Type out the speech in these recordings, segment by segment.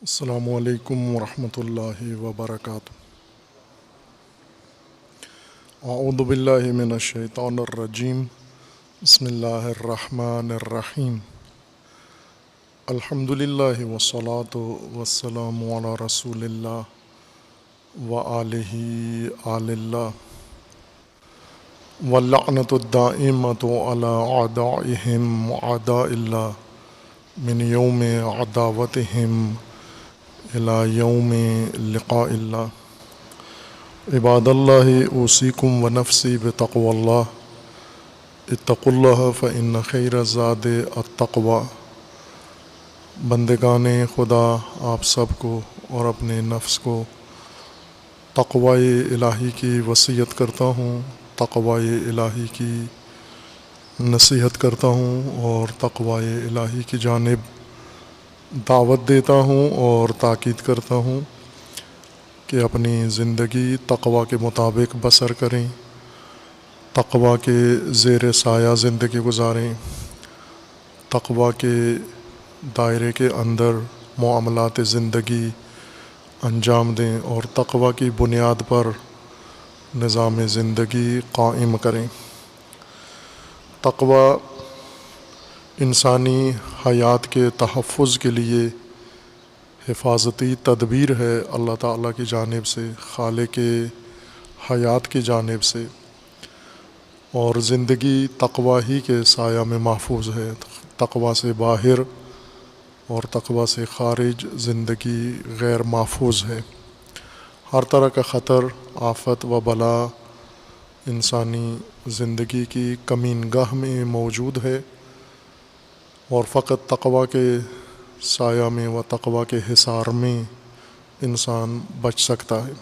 السلام علیکم ورحمۃ اللہ وبرکاتہ۔ اعوذ باللہ من الشیطان الرجیم، بسم اللہ الرحمن الرحیم۔ الحمد للہ والصلاة والسلام علی رسول اللہ وآلہ آل اللہ، واللعنۃ الدائمۃ علی اعدائہم اعداء اللہ من یوم عداوتہم الی یوم لقاء اللہ۔ عباد اللہ اوصیکم ونفسی بتقوی اللہ، اتقوا اللہ فإن خیر الزاد التقوی۔ بندگان خدا، آپ سب کو اور اپنے نفس کو تقوی الہی کی وصیت کرتا ہوں، تقوی الہی کی نصیحت کرتا ہوں اور تقوی الہی کی جانب دعوت دیتا ہوں اور تاکید کرتا ہوں کہ اپنی زندگی تقوی کے مطابق بسر کریں، تقوی کے زیر سایہ زندگی گزاریں، تقوی کے دائرے کے اندر معاملات زندگی انجام دیں اور تقوی کی بنیاد پر نظام زندگی قائم کریں۔ تقوی انسانی حیات کے تحفظ کے لیے حفاظتی تدبیر ہے اللہ تعالیٰ کی جانب سے، خالق حیات کی جانب سے، اور زندگی تقوی ہی کے سایہ میں محفوظ ہے۔ تقوی سے باہر اور تقوی سے خارج زندگی غیر محفوظ ہے۔ ہر طرح کا خطر، آفت و بلا انسانی زندگی کی کمین گاہ میں موجود ہے، اور فقط تقوی کے سایہ میں و تقوی کے حصار میں انسان بچ سکتا ہے۔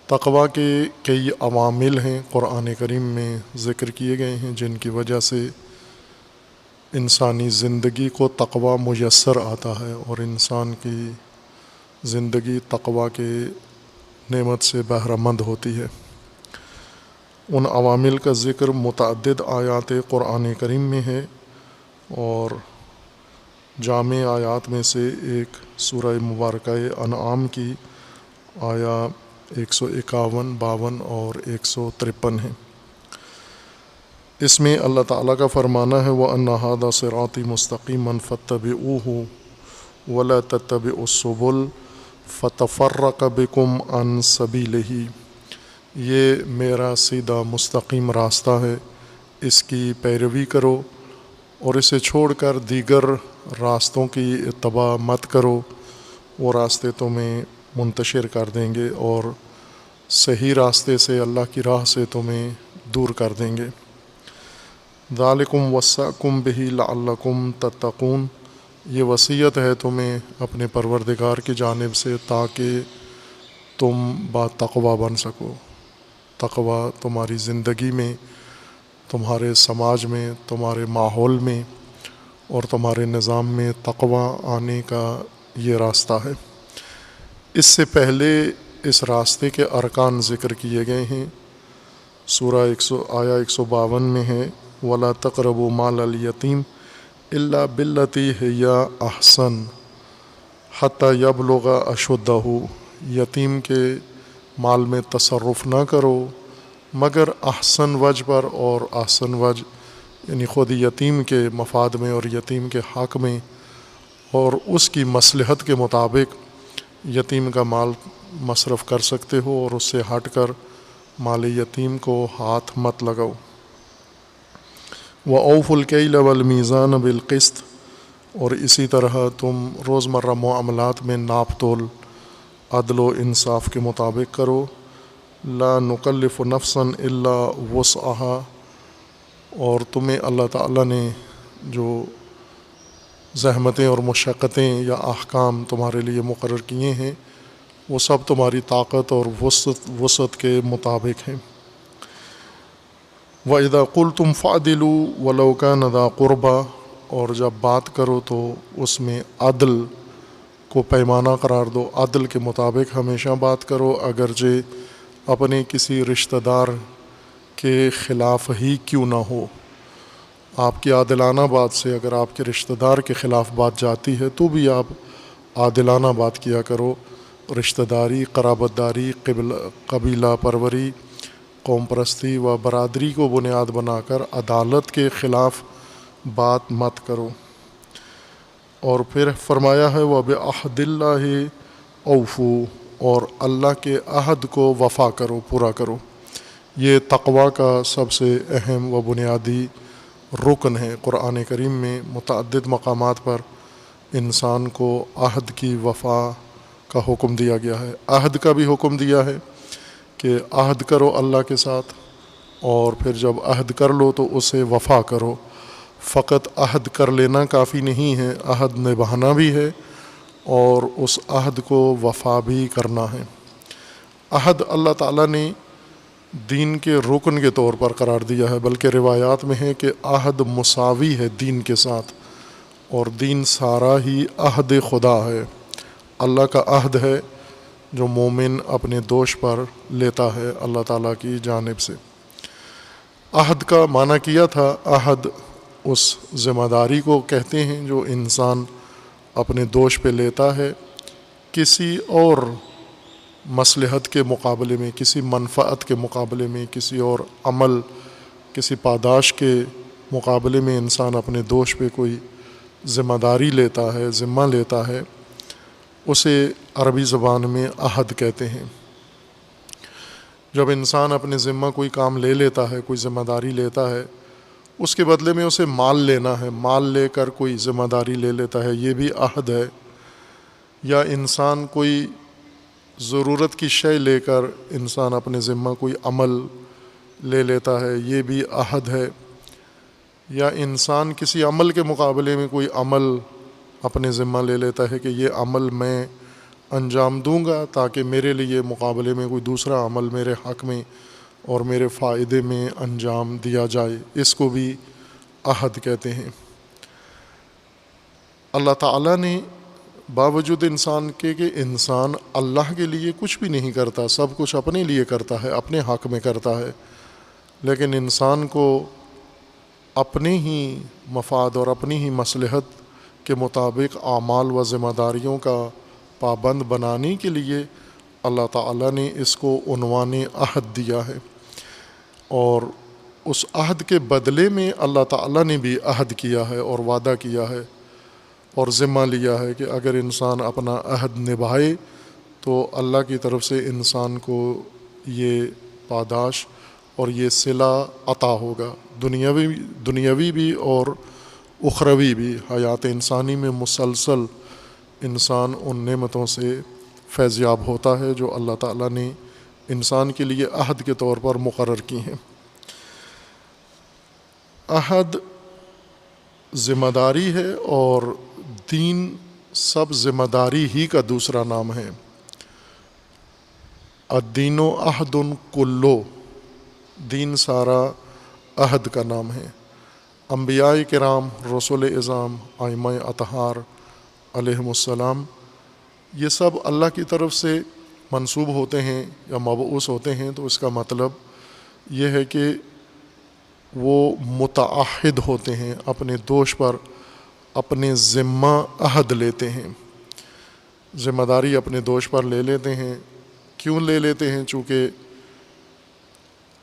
تقوی کے کئی عوامل ہیں، قرآن کریم میں ذکر کیے گئے ہیں، جن کی وجہ سے انسانی زندگی کو تقوی میسر آتا ہے اور انسان کی زندگی تقوی کے نعمت سے بہرہ مند ہوتی ہے۔ ان عوامل کا ذکر متعدد آیات قرآن کریم میں ہے، اور جامع آیات میں سے ایک سورہ مبارکہ انعام کی آیا 151، 52 اور 153 ہے۔ اس میں اللہ تعالیٰ کا فرمانا ہے وَأَنَّ هَذَا صِرَاطِي مُسْتَقِيمًا فَاتَّبِعُوهُ وَلَا تَتَّبِعُوا السُّبُلَ فَتَفَرَّقَ بِكُمْ عَنْ سَبِيلِهِ۔ یہ میرا سیدھا مستقیم راستہ ہے، اس کی پیروی کرو اور اسے چھوڑ کر دیگر راستوں کی اتباع مت کرو، وہ راستے تمہیں منتشر کر دیں گے اور صحیح راستے سے، اللہ کی راہ سے تمہیں دور کر دیں گے۔ ذالکم وصاکم بہ لعلکم تتقون، یہ وصیت ہے تمہیں اپنے پروردگار کی جانب سے تاکہ تم با تقوی بن سکو۔ تقوی تمہاری زندگی میں، تمہارے سماج میں، تمہارے ماحول میں اور تمہارے نظام میں تقوی آنے کا یہ راستہ ہے۔ اس سے پہلے اس راستے کے ارکان ذکر کیے گئے ہیں۔ سورہ آیا 152 میں ہے وَلَا تَقْرَبُوا مَالَ الْيَتِيمِ إِلَّا بِالَّتِي هِيَ أَحْسَنُ حَتَّى يَبْلُغَ أَشُدَّهُ، یتیم کے مال میں تصرف نہ کرو مگر احسن وجہ پر، اور احسن وجہ یعنی خود یتیم کے مفاد میں اور یتیم کے حق میں اور اس کی مصلحت کے مطابق یتیم کا مال مصرف کر سکتے ہو، اور اس سے ہٹ کر مال یتیم کو ہاتھ مت لگاؤ۔ وَأَوْفُوا الْكَيْلَ وَالْمِيزَانَ بِالْقِسْطِ، اور اسی طرح تم روزمرہ معاملات میں ناپ تول عدل و انصاف کے مطابق کرو۔ لا نکلف نفسا الا وسعها، اور تمہیں اللہ تعالیٰ نے جو زحمتیں اور مشقتیں یا احکام تمہارے لیے مقرر کیے ہیں وہ سب تمہاری طاقت اور وسعت کے مطابق ہیں۔ وَإِذَا قُلْتُمْ فَعْدِلُوا وَلَوْ كَانَ ذَا قُرْبَىٰ، اور جب بات کرو تو اس میں عدل کو پیمانہ قرار دو، عدل کے مطابق ہمیشہ بات کرو، اگرچہ اپنے کسی رشتہ دار کے خلاف ہی کیوں نہ ہو۔ آپ کی عادلانہ بات سے اگر آپ کے رشتہ دار کے خلاف بات جاتی ہے تو بھی آپ عادلانہ بات کیا کرو، رشتہ داری، قرابت داری، قبیلہ پروری، قوم پرستی و برادری کو بنیاد بنا کر عدالت کے خلاف بات مت کرو۔ اور پھر فرمایا ہے وَبِعَہْدِ اللَّهِ اوفو، اور اللہ کے عہد کو وفا کرو، پورا کرو۔ یہ تقوی کا سب سے اہم و بنیادی رکن ہے۔ قرآن کریم میں متعدد مقامات پر انسان کو عہد کی وفا کا حکم دیا گیا ہے۔ عہد کا بھی حکم دیا ہے کہ عہد کرو اللہ کے ساتھ، اور پھر جب عہد کر لو تو اسے وفا کرو۔ فقط عہد کر لینا کافی نہیں ہے، عہد نبھانا بھی ہے اور اس عہد کو وفا بھی کرنا ہے۔ عہد اللہ تعالیٰ نے دین کے رکن کے طور پر قرار دیا ہے، بلکہ روایات میں ہے کہ عہد مساوی ہے دین کے ساتھ، اور دین سارا ہی عہد خدا ہے، اللہ کا عہد ہے جو مومن اپنے دوش پر لیتا ہے اللہ تعالیٰ کی جانب سے۔ عہد کا معنی کیا تھا، عہد اس ذمہ داری کو کہتے ہیں جو انسان اپنے دوش پہ لیتا ہے کسی اور مصلحت کے مقابلے میں، کسی منفعت کے مقابلے میں، کسی اور عمل، کسی پاداش کے مقابلے میں انسان اپنے دوش پہ کوئی ذمہ داری لیتا ہے، ذمہ لیتا ہے، اسے عربی زبان میں عہد کہتے ہیں۔ جب انسان اپنے ذمہ کوئی کام لے لیتا ہے، کوئی ذمہ داری لیتا ہے، اس کے بدلے میں اسے مال لینا ہے، مال لے کر کوئی ذمہ داری لے لیتا ہے، یہ بھی عہد ہے۔ یا انسان کوئی ضرورت کی شے لے کر انسان اپنے ذمہ کوئی عمل لے لیتا ہے، یہ بھی عہد ہے۔ یا انسان کسی عمل کے مقابلے میں کوئی عمل اپنے ذمہ لے لیتا ہے کہ یہ عمل میں انجام دوں گا تاکہ میرے لیے مقابلے میں کوئی دوسرا عمل میرے حق میں اور میرے فائدے میں انجام دیا جائے، اس کو بھی عہد کہتے ہیں۔ اللہ تعالیٰ نے باوجود انسان کے کہ انسان اللہ کے لیے کچھ بھی نہیں کرتا، سب کچھ اپنے لیے کرتا ہے، اپنے حق میں کرتا ہے، لیکن انسان کو اپنے ہی مفاد اور اپنی ہی مصلحت کے مطابق اعمال و ذمہ داریوں کا پابند بنانے کے لیے اللہ تعالیٰ نے اس کو عنوان عہد دیا ہے، اور اس عہد کے بدلے میں اللہ تعالیٰ نے بھی عہد کیا ہے اور وعدہ کیا ہے اور ذمہ لیا ہے کہ اگر انسان اپنا عہد نبھائے تو اللہ کی طرف سے انسان کو یہ پاداش اور یہ صلہ عطا ہوگا، دنیاوی بھی اور اخروی بھی۔ حیات انسانی میں مسلسل انسان ان نعمتوں سے فیض یاب ہوتا ہے جو اللہ تعالیٰ نے انسان کے لیے عہد کے طور پر مقرر کی ہیں۔ عہد ذمہ داری ہے اور دین سب ذمہ داری ہی کا دوسرا نام ہے۔ الدین عہد کلو، دین سارا عہد کا نام ہے۔ انبیاء کرام، رسول اعظام، ائمہ اطہار علیہم السلام، یہ سب اللہ کی طرف سے منسوب ہوتے ہیں یا مبعوث ہوتے ہیں، تو اس کا مطلب یہ ہے کہ وہ متعہد ہوتے ہیں، اپنے دوش پر اپنے ذمہ عہد لیتے ہیں، ذمہ داری اپنے دوش پر لے لیتے ہیں۔ کیوں لے لیتے ہیں؟ چونکہ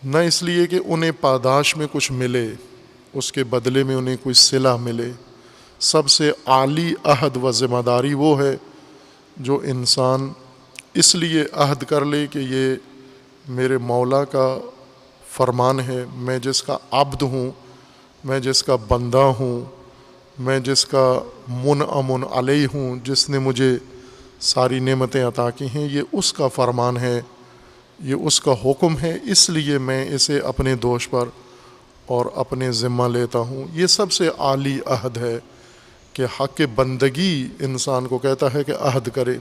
نہ اس لیے کہ انہیں پاداش میں کچھ ملے، اس کے بدلے میں انہیں کوئی صلہ ملے۔ سب سے عالی عہد و ذمہ داری وہ ہے جو انسان اس لیے عہد کر لے کہ یہ میرے مولا کا فرمان ہے، میں جس کا عبد ہوں، میں جس کا بندہ ہوں، میں جس کا منعم علیہ ہوں، جس نے مجھے ساری نعمتیں عطا کی ہیں، یہ اس کا فرمان ہے، یہ اس کا حکم ہے، اس لیے میں اسے اپنے دوش پر اور اپنے ذمہ لیتا ہوں۔ یہ سب سے عالی عہد ہے کہ حق بندگی انسان کو کہتا ہے کہ عہد کرے،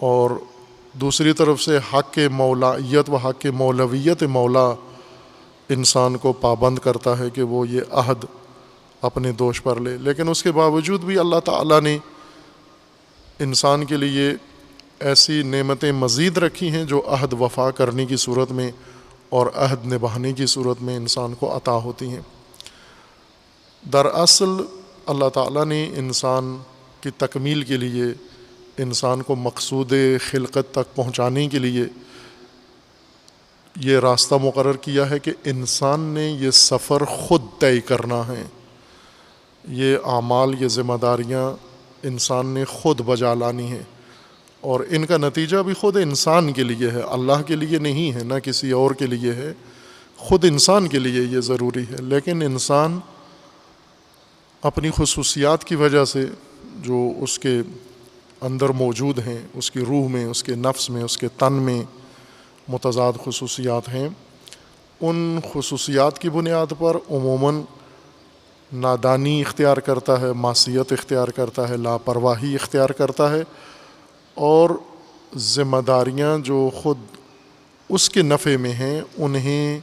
اور دوسری طرف سے حق مولائیت و حق مولویت مولا انسان کو پابند کرتا ہے کہ وہ یہ عہد اپنے دوش پر لے۔ لیکن اس کے باوجود بھی اللہ تعالیٰ نے انسان کے لیے ایسی نعمتیں مزید رکھی ہیں جو عہد وفا کرنے کی صورت میں اور عہد نبھانے کی صورت میں انسان کو عطا ہوتی ہیں۔ دراصل اللہ تعالیٰ نے انسان کی تکمیل کے لیے انسان کو مقصود خلقت تک پہنچانے کے لیے یہ راستہ مقرر کیا ہے کہ انسان نے یہ سفر خود طے کرنا ہے، یہ اعمال، یہ ذمہ داریاں انسان نے خود بجا لانی ہیں، اور ان کا نتیجہ بھی خود انسان کے لیے ہے، اللہ کے لیے نہیں ہے، نہ کسی اور کے لیے ہے، خود انسان کے لیے یہ ضروری ہے۔ لیکن انسان اپنی خصوصیات کی وجہ سے جو اس کے اندر موجود ہیں، اس کی روح میں، اس کے نفس میں، اس کے تن میں متضاد خصوصیات ہیں، ان خصوصیات کی بنیاد پر عموماً نادانی اختیار کرتا ہے، معصیت اختیار کرتا ہے، لاپرواہی اختیار کرتا ہے، اور ذمہ داریاں جو خود اس کے نفع میں ہیں انہیں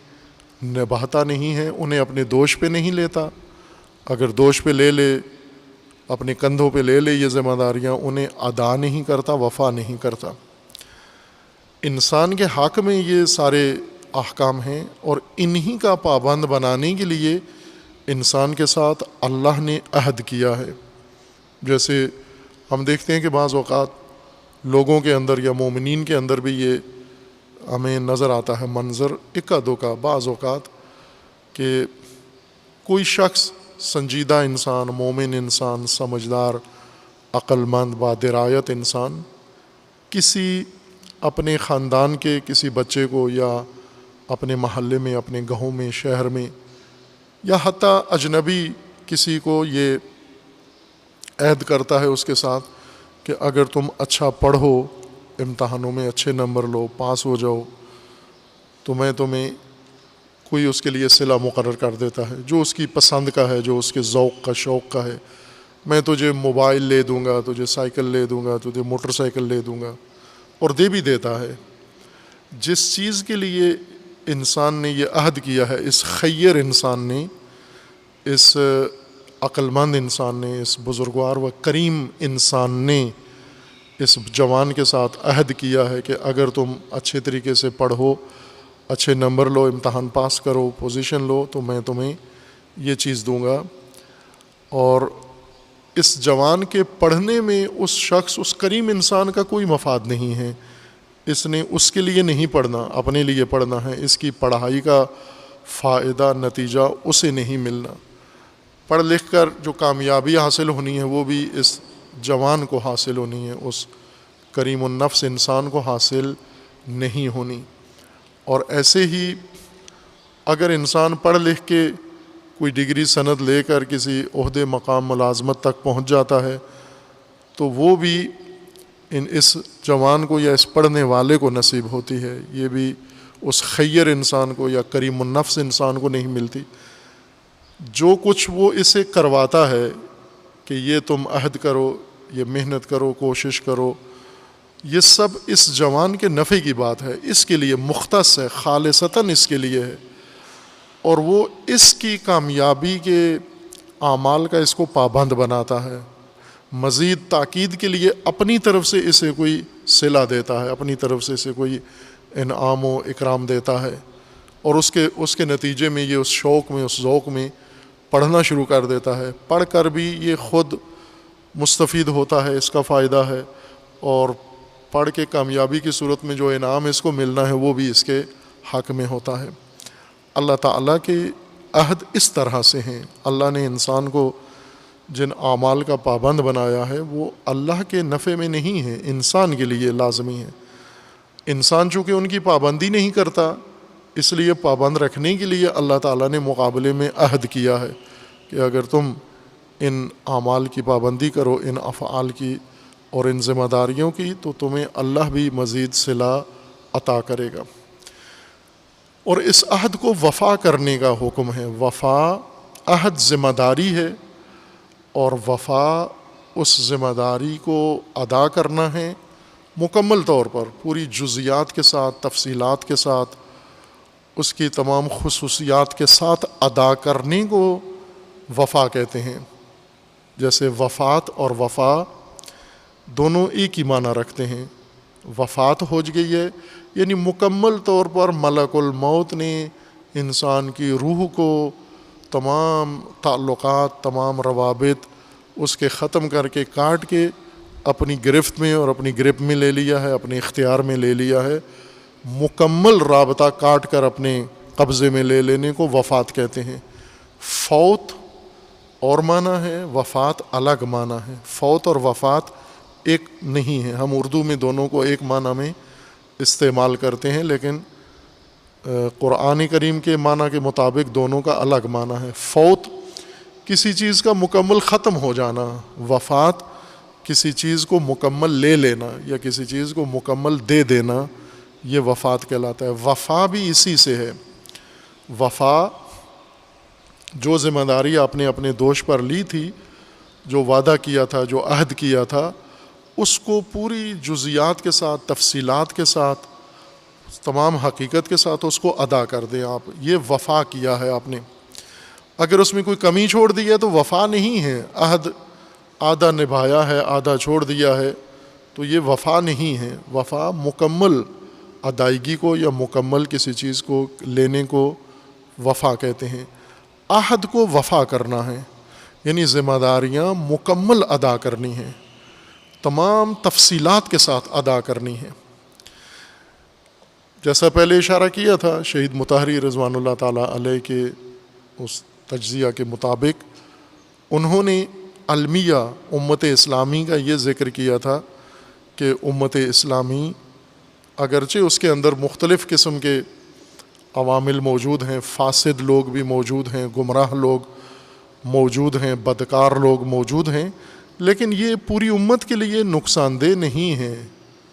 نبھاتا نہیں ہے، انہیں اپنے دوش پہ نہیں لیتا۔ اگر دوش پہ لے لے، اپنے کندھوں پہ لے لے یہ ذمہ داریاں، انہیں ادا نہیں کرتا، وفا نہیں کرتا۔ انسان کے حق میں یہ سارے احکام ہیں، اور انہی کا پابند بنانے کے لیے انسان کے ساتھ اللہ نے عہد کیا ہے۔ جیسے ہم دیکھتے ہیں کہ بعض اوقات لوگوں کے اندر یا مومنین کے اندر بھی یہ ہمیں نظر آتا ہے منظر اکا دکا بعض اوقات، کہ کوئی شخص سنجیدہ انسان، مومن انسان، سمجھدار، عقل مند، بادرایت انسان کسی اپنے خاندان کے کسی بچے کو، یا اپنے محلے میں، اپنے گاؤں میں، شہر میں، یا حتیٰ اجنبی کسی کو یہ عہد کرتا ہے اس کے ساتھ کہ اگر تم اچھا پڑھو، امتحانوں میں اچھے نمبر لو، پاس ہو جاؤ، تو میں تمہیں کوئی اس کے لیے صلہ مقرر کر دیتا ہے جو اس کی پسند کا ہے، جو اس کے ذوق کا، شوق کا ہے۔ میں تجھے موبائل لے دوں گا، تجھے سائیکل لے دوں گا، تجھے موٹر سائیکل لے دوں گا، اور دے بھی دیتا ہے۔ جس چیز کے لیے انسان نے یہ عہد کیا ہے، اس خیر انسان نے، اس عقل مند انسان نے، اس بزرگوار و کریم انسان نے اس جوان کے ساتھ عہد کیا ہے کہ اگر تم اچھے طریقے سے پڑھو، اچھے نمبر لو، امتحان پاس کرو، پوزیشن لو، تو میں تمہیں یہ چیز دوں گا۔ اور اس جوان کے پڑھنے میں اس شخص، اس کریم انسان کا کوئی مفاد نہیں ہے، اس نے اس کے لیے نہیں پڑھنا، اپنے لیے پڑھنا ہے، اس کی پڑھائی کا فائدہ، نتیجہ اسے نہیں ملنا۔ پڑھ لکھ کر جو کامیابی حاصل ہونی ہے وہ بھی اس جوان کو حاصل ہونی ہے، اس کریم النفس انسان کو حاصل نہیں ہونی۔ اور ایسے ہی اگر انسان پڑھ لکھ کے کوئی ڈگری سند لے کر کسی عہدے، مقام، ملازمت تک پہنچ جاتا ہے تو وہ بھی اس جوان کو یا اس پڑھنے والے کو نصیب ہوتی ہے، یہ بھی اس خیر انسان کو یا کریم النفس انسان کو نہیں ملتی۔ جو کچھ وہ اسے کرواتا ہے کہ یہ تم عہد کرو، یہ محنت کرو، کوشش کرو، یہ سب اس جوان کے نفع کی بات ہے، اس کے لیے مختص ہے، خالصتاً اس کے لیے ہے، اور وہ اس کی کامیابی کے اعمال کا اس کو پابند بناتا ہے۔ مزید تاکید کے لیے اپنی طرف سے اسے کوئی صلہ دیتا ہے، اپنی طرف سے اسے کوئی انعام و اکرام دیتا ہے، اور اس کے نتیجے میں یہ اس شوق میں، اس ذوق میں پڑھنا شروع کر دیتا ہے۔ پڑھ کر بھی یہ خود مستفید ہوتا ہے، اس کا فائدہ ہے، اور پڑھ کے کامیابی کی صورت میں جو انعام اس کو ملنا ہے وہ بھی اس کے حق میں ہوتا ہے۔ اللہ تعالیٰ کے عہد اس طرح سے ہیں۔ اللہ نے انسان کو جن اعمال کا پابند بنایا ہے وہ اللہ کے نفع میں نہیں ہے، انسان کے لیے لازمی ہے۔ انسان چونکہ ان کی پابندی نہیں کرتا، اس لیے پابند رکھنے کے لیے اللہ تعالیٰ نے مقابلے میں عہد کیا ہے کہ اگر تم ان اعمال کی پابندی کرو، ان افعال کی اور ان ذمہ داریوں کی، تو تمہیں اللہ بھی مزید صلہ عطا کرے گا۔ اور اس عہد کو وفا کرنے کا حکم ہے۔ وفا عہد ذمہ داری ہے، اور وفا اس ذمہ داری کو ادا کرنا ہے مکمل طور پر، پوری جزیات کے ساتھ، تفصیلات کے ساتھ، اس کی تمام خصوصیات کے ساتھ ادا کرنے کو وفا کہتے ہیں۔ جیسے وفات اور وفا دونوں ایک ہی معنی رکھتے ہیں۔ وفات ہو گئی ہے یعنی مکمل طور پر ملک الموت نے انسان کی روح کو، تمام تعلقات، تمام روابط اس کے ختم کر کے، کاٹ کے اپنی گرفت میں اور اپنی گرپ میں لے لیا ہے، اپنے اختیار میں لے لیا ہے، مکمل رابطہ کاٹ کر اپنے قبضے میں لے لینے کو وفات کہتے ہیں۔ فوت اور معنی ہے، وفات الگ معنی ہے۔ فوت اور وفات ایک نہیں ہے، ہم اردو میں دونوں کو ایک معنی میں استعمال کرتے ہیں، لیکن قرآن کریم کے معنی کے مطابق دونوں کا الگ معنی ہے۔ فوت کسی چیز کا مکمل ختم ہو جانا، وفات کسی چیز کو مکمل لے لینا یا کسی چیز کو مکمل دے دینا، یہ وفات کہلاتا ہے۔ وفا بھی اسی سے ہے۔ وفا جو ذمہ داری آپ نے اپنے دوش پر لی تھی، جو وعدہ کیا تھا، جو عہد کیا تھا، اس کو پوری جزیات کے ساتھ، تفصیلات کے ساتھ، تمام حقیقت کے ساتھ اس کو ادا کر دیں آپ، یہ وفا کیا ہے آپ نے۔ اگر اس میں کوئی کمی چھوڑ دی ہے تو وفا نہیں ہے۔ عہد آدھا نبھایا ہے، آدھا چھوڑ دیا ہے، تو یہ وفا نہیں ہے۔ وفا مکمل ادائیگی کو یا مکمل کسی چیز کو لینے کو وفا کہتے ہیں۔ عہد کو وفا کرنا ہے، یعنی ذمہ داریاں مکمل ادا کرنی ہیں، تمام تفصیلات کے ساتھ ادا کرنی ہیں۔ جیسا پہلے اشارہ کیا تھا، شہید مطہری رضوان اللہ تعالیٰ علیہ کے اس تجزیہ کے مطابق انہوں نے المیہ امت اسلامی کا یہ ذکر کیا تھا کہ امت اسلامی اگرچہ اس کے اندر مختلف قسم کے عوامل موجود ہیں، فاسد لوگ بھی موجود ہیں، گمراہ لوگ موجود ہیں، بدکار لوگ موجود ہیں، لیکن یہ پوری امت کے لیے نقصان دہ نہیں ہے۔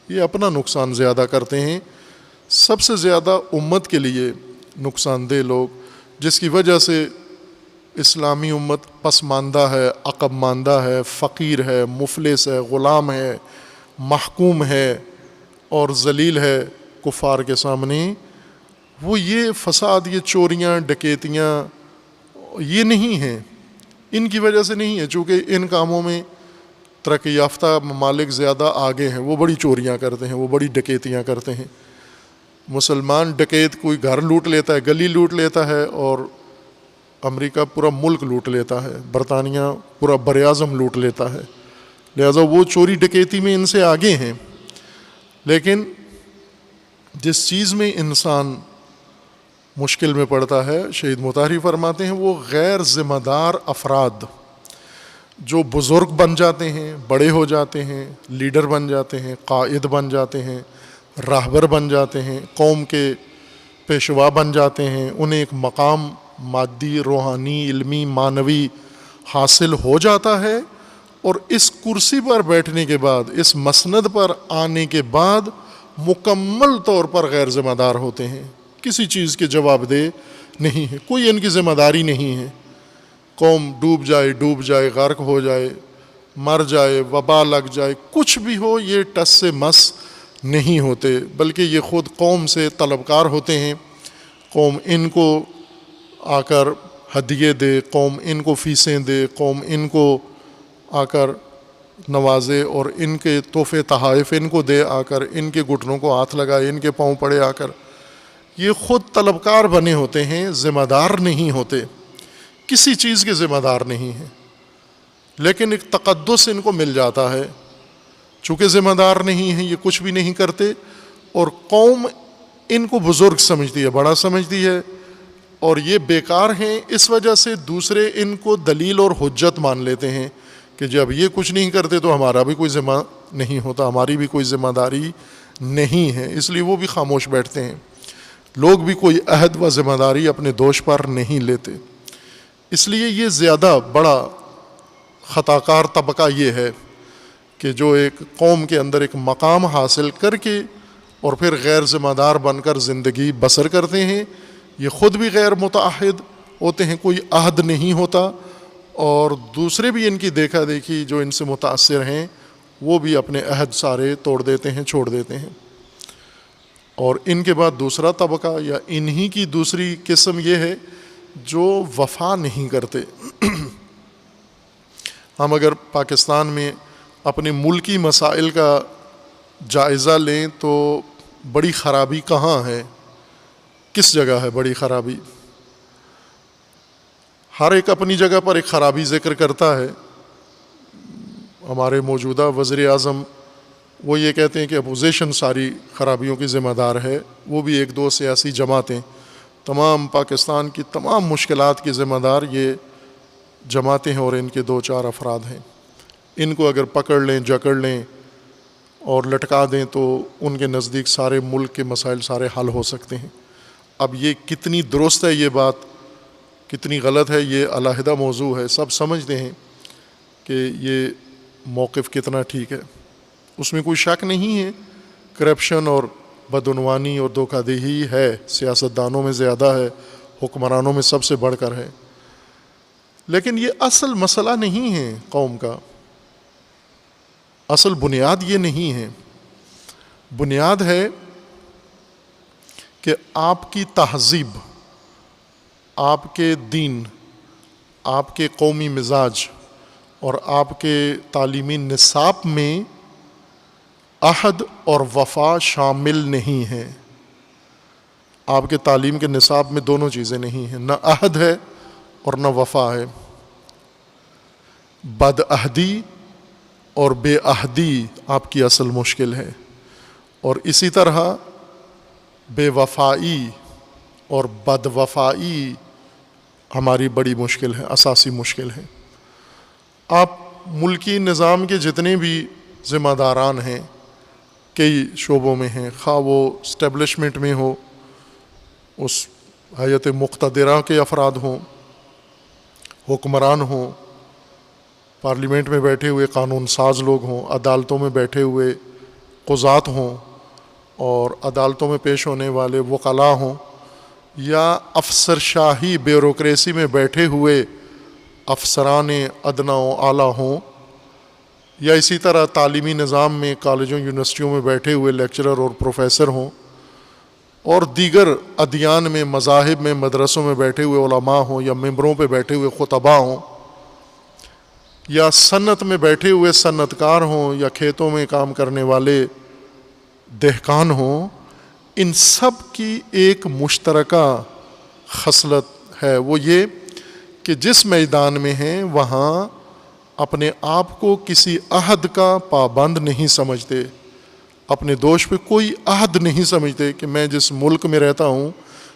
یہ اپنا نقصان زیادہ کرتے ہیں، سب سے زیادہ امت کے لیے نقصان دہ لوگ، جس کی وجہ سے اسلامی امت پسماندہ ہے، عقب ماندہ ہے، فقیر ہے، مفلس ہے، غلام ہے، محکوم ہے اور ذلیل ہے کفار کے سامنے، وہ یہ فساد، یہ چوریاں، ڈکیتیاں یہ نہیں ہیں، ان کی وجہ سے نہیں ہے۔ چونکہ ان کاموں میں ترقی یافتہ ممالک زیادہ آگے ہیں، وہ بڑی چوریاں کرتے ہیں، وہ بڑی ڈکیتیاں کرتے ہیں۔ مسلمان ڈکیت کوئی گھر لوٹ لیتا ہے، گلی لوٹ لیتا ہے، اور امریکہ پورا ملک لوٹ لیتا ہے، برطانیہ پورا براعظم لوٹ لیتا ہے، لہذا وہ چوری ڈکیتی میں ان سے آگے ہیں۔ لیکن جس چیز میں انسان مشکل میں پڑتا ہے، شہید مطہری فرماتے ہیں، وہ غیر ذمہ دار افراد جو بزرگ بن جاتے ہیں، بڑے ہو جاتے ہیں، لیڈر بن جاتے ہیں، قائد بن جاتے ہیں، راہبر بن جاتے ہیں، قوم کے پیشوا بن جاتے ہیں، انہیں ایک مقام مادی، روحانی، علمی، معنوی حاصل ہو جاتا ہے، اور اس کرسی پر بیٹھنے کے بعد، اس مسند پر آنے کے بعد مکمل طور پر غیر ذمہ دار ہوتے ہیں، کسی چیز کے جواب دہ نہیں ہے، کوئی ان کی ذمہ داری نہیں ہے۔ قوم ڈوب جائے، غرق ہو جائے، مر جائے، وبا لگ جائے، کچھ بھی ہو، یہ ٹس سے مس نہیں ہوتے، بلکہ یہ خود قوم سے طلبکار ہوتے ہیں۔ قوم ان کو آ کر ہدیے دے، قوم ان کو فیسیں دے، قوم ان کو آ کر نوازے اور ان کے تحفے تحائف ان کو دے، آ کر ان کے گھٹنوں کو ہاتھ لگائے، ان کے پاؤں پڑے آ کر۔ یہ خود طلبکار بنے ہوتے ہیں، ذمہ دار نہیں ہوتے، کسی چیز کے ذمہ دار نہیں ہیں، لیکن ایک تقدس ان کو مل جاتا ہے۔ چونکہ ذمہ دار نہیں ہیں، یہ کچھ بھی نہیں کرتے، اور قوم ان کو بزرگ سمجھتی ہے، بڑا سمجھتی ہے، اور یہ بیکار ہیں، اس وجہ سے دوسرے ان کو دلیل اور حجت مان لیتے ہیں کہ جب یہ کچھ نہیں کرتے تو ہمارا بھی کوئی ذمہ نہیں ہوتا، ہماری بھی کوئی ذمہ داری نہیں ہے، اس لیے وہ بھی خاموش بیٹھتے ہیں۔ لوگ بھی کوئی عہد و ذمہ داری اپنے دوش پر نہیں لیتے، اس لیے یہ زیادہ بڑا خطاکار طبقہ یہ ہے کہ جو ایک قوم کے اندر ایک مقام حاصل کر کے اور پھر غیر ذمہ دار بن کر زندگی بسر کرتے ہیں۔ یہ خود بھی غیر متعہد ہوتے ہیں، کوئی عہد نہیں ہوتا، اور دوسرے بھی ان کی دیکھا دیکھی جو ان سے متاثر ہیں وہ بھی اپنے عہد سارے توڑ دیتے ہیں، چھوڑ دیتے ہیں۔ اور ان کے بعد دوسرا طبقہ یا انہی کی دوسری قسم یہ ہے جو وفا نہیں کرتے۔ ہم اگر پاکستان میں اپنے ملکی مسائل کا جائزہ لیں تو بڑی خرابی کہاں ہے، کس جگہ ہے بڑی خرابی؟ ہر ایک اپنی جگہ پر ایک خرابی ذکر کرتا ہے، ہمارے موجودہ وزیر اعظم وہ یہ کہتے ہیں کہ اپوزیشن ساری خرابیوں کی ذمہ دار ہے، وہ بھی ایک دو سیاسی جماعتیں، تمام پاکستان کی تمام مشکلات کی ذمہ دار یہ جماعتیں ہیں اور ان کے دو چار افراد ہیں۔ ان کو اگر پکڑ لیں، جکڑ لیں اور لٹکا دیں تو ان کے نزدیک سارے ملک کے مسائل سارے حل ہو سکتے ہیں۔ اب یہ کتنی درست ہے یہ بات، کتنی غلط ہے یہ علیحدہ موضوع ہے، سب سمجھتے ہیں کہ یہ موقف کتنا ٹھیک ہے، اس میں کوئی شک نہیں ہے۔ کرپشن اور بدعنوانی اور دھوکہ دہی ہے، سیاستدانوں میں زیادہ ہے، حکمرانوں میں سب سے بڑھ کر ہے، لیکن یہ اصل مسئلہ نہیں ہے قوم کا، اصل بنیاد یہ نہیں ہے۔ بنیاد ہے کہ آپ کی تہذیب، آپ کے دین، آپ کے قومی مزاج اور آپ کے تعلیمی نصاب میں عہد اور وفا شامل نہیں ہے۔ آپ کے تعلیم کے نصاب میں دونوں چیزیں نہیں ہیں، نہ عہد ہے اور نہ وفا ہے۔ بد عہدی اور بے عہدی آپ کی اصل مشکل ہے، اور اسی طرح بے وفائی اور بد وفائی ہماری بڑی مشکل ہے، اساسی مشکل ہے۔ آپ ملکی نظام کے جتنے بھی ذمہ داران ہیں کئی شعبوں میں ہیں، خواہ وہ اسٹیبلشمنٹ میں ہو، اس ہیئت مقتدرہ کے افراد ہوں، حکمران ہوں، پارلیمنٹ میں بیٹھے ہوئے قانون ساز لوگ ہوں، عدالتوں میں بیٹھے ہوئے قضات ہوں اور عدالتوں میں پیش ہونے والے وکلاء ہوں، یا افسر شاہی بیوروکریسی میں بیٹھے ہوئے افسران ادنا و اعلیٰ ہوں، یا اسی طرح تعلیمی نظام میں کالجوں یونیورسٹیوں میں بیٹھے ہوئے لیکچرر اور پروفیسر ہوں، اور دیگر ادیان میں، مذاہب میں، مدرسوں میں بیٹھے ہوئے علماء ہوں، یا ممبروں پہ بیٹھے ہوئے خطباء ہوں، یا صنعت میں بیٹھے ہوئے صنعت کار ہوں، یا کھیتوں میں کام کرنے والے دہقان ہوں، ان سب کی ایک مشترکہ خصلت ہے، وہ یہ کہ جس میدان میں ہیں وہاں اپنے آپ کو کسی عہد کا پابند نہیں سمجھتے، اپنے دوش پہ کوئی عہد نہیں سمجھتے کہ میں جس ملک میں رہتا ہوں،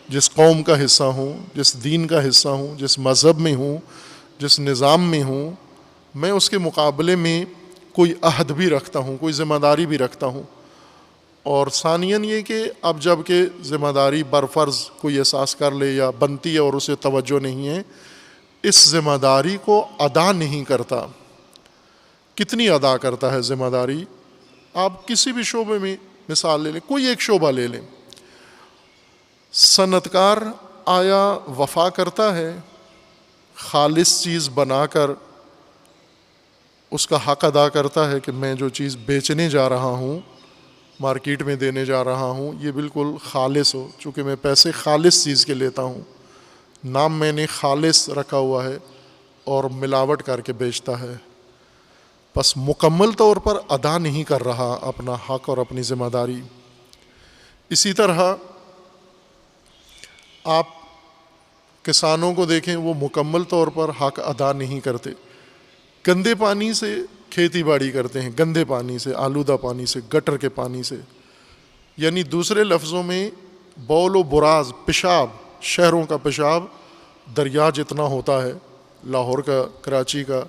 جس قوم کا حصہ ہوں، جس دین کا حصہ ہوں، جس مذہب میں ہوں، جس نظام میں ہوں، میں اس کے مقابلے میں کوئی عہد بھی رکھتا ہوں، کوئی ذمہ داری بھی رکھتا ہوں۔ اور ثانیاً یہ کہ اب جب کہ ذمہ داری برفرض کوئی احساس کر لے یا بنتی ہے اور اسے توجہ نہیں ہے، اس ذمہ داری کو ادا نہیں کرتا۔ کتنی ادا کرتا ہے ذمہ داری؟ آپ کسی بھی شعبے میں مثال لے لیں، کوئی ایک شعبہ لے لیں۔ صنعت کار آیا وفا کرتا ہے خالص چیز بنا کر، اس کا حق ادا کرتا ہے کہ میں جو چیز بیچنے جا رہا ہوں، مارکیٹ میں دینے جا رہا ہوں، یہ بالکل خالص ہو، چونکہ میں پیسے خالص چیز کے لیتا ہوں، نام میں نے خالص رکھا ہوا ہے اور ملاوٹ کر کے بیچتا ہے، بس مکمل طور پر ادا نہیں کر رہا اپنا حق اور اپنی ذمہ داری۔ اسی طرح آپ کسانوں کو دیکھیں، وہ مکمل طور پر حق ادا نہیں کرتے، گندے پانی سے کھیتی باڑی کرتے ہیں، گندے پانی سے، آلودہ پانی سے، گٹر کے پانی سے، یعنی دوسرے لفظوں میں بول و براز، پیشاب، شہروں کا پیشاب دریا جتنا ہوتا ہے، لاہور کا، کراچی کا،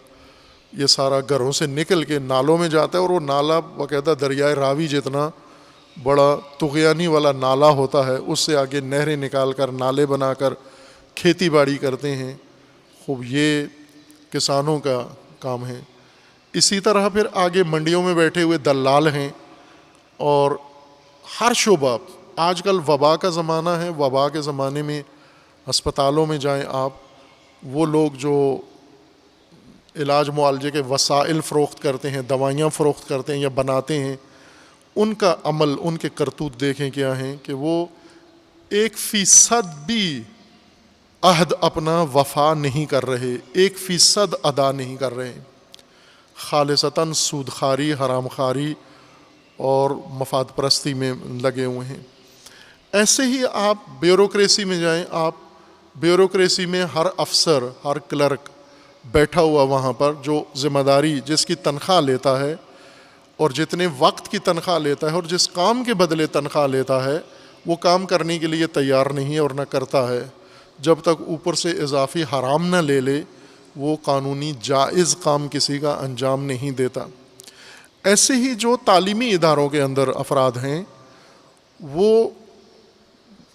یہ سارا گھروں سے نکل کے نالوں میں جاتا ہے، اور وہ نالا باقاعدہ دریائے راوی جتنا بڑا طغیانی والا نالا ہوتا ہے، اس سے آگے نہریں نکال کر، نالے بنا کر کھیتی باڑی کرتے ہیں۔ خوب یہ کسانوں کا کام ہے۔ اسی طرح پھر آگے منڈیوں میں بیٹھے ہوئے دلال ہیں، اور ہر شعبہ، آج کل وبا کا زمانہ ہے، وبا کے زمانے میں ہسپتالوں میں جائیں آپ، وہ لوگ جو علاج معالجے کے وسائل فروخت کرتے ہیں، دوائیاں فروخت کرتے ہیں یا بناتے ہیں، ان کا عمل، ان کے کرتوت دیکھیں کیا ہیں کہ وہ 1% بھی عہد اپنا وفا نہیں کر رہے، 1% ادا نہیں کر رہے، خالصتاً سود خواری، حرام خواری اور مفاد پرستی میں لگے ہوئے ہیں۔ ایسے ہی آپ بیوروکریسی میں جائیں، آپ بیوروکریسی میں ہر افسر، ہر کلرک، بیٹھا ہوا وہاں پر جو ذمہ داری جس کی تنخواہ لیتا ہے اور جتنے وقت کی تنخواہ لیتا ہے اور جس کام کے بدلے تنخواہ لیتا ہے وہ کام کرنے کے لیے تیار نہیں ہے اور نہ کرتا ہے، جب تک اوپر سے اضافی حرام نہ لے لے وہ قانونی جائز کام کسی کا انجام نہیں دیتا۔ ایسے ہی جو تعلیمی اداروں کے اندر افراد ہیں وہ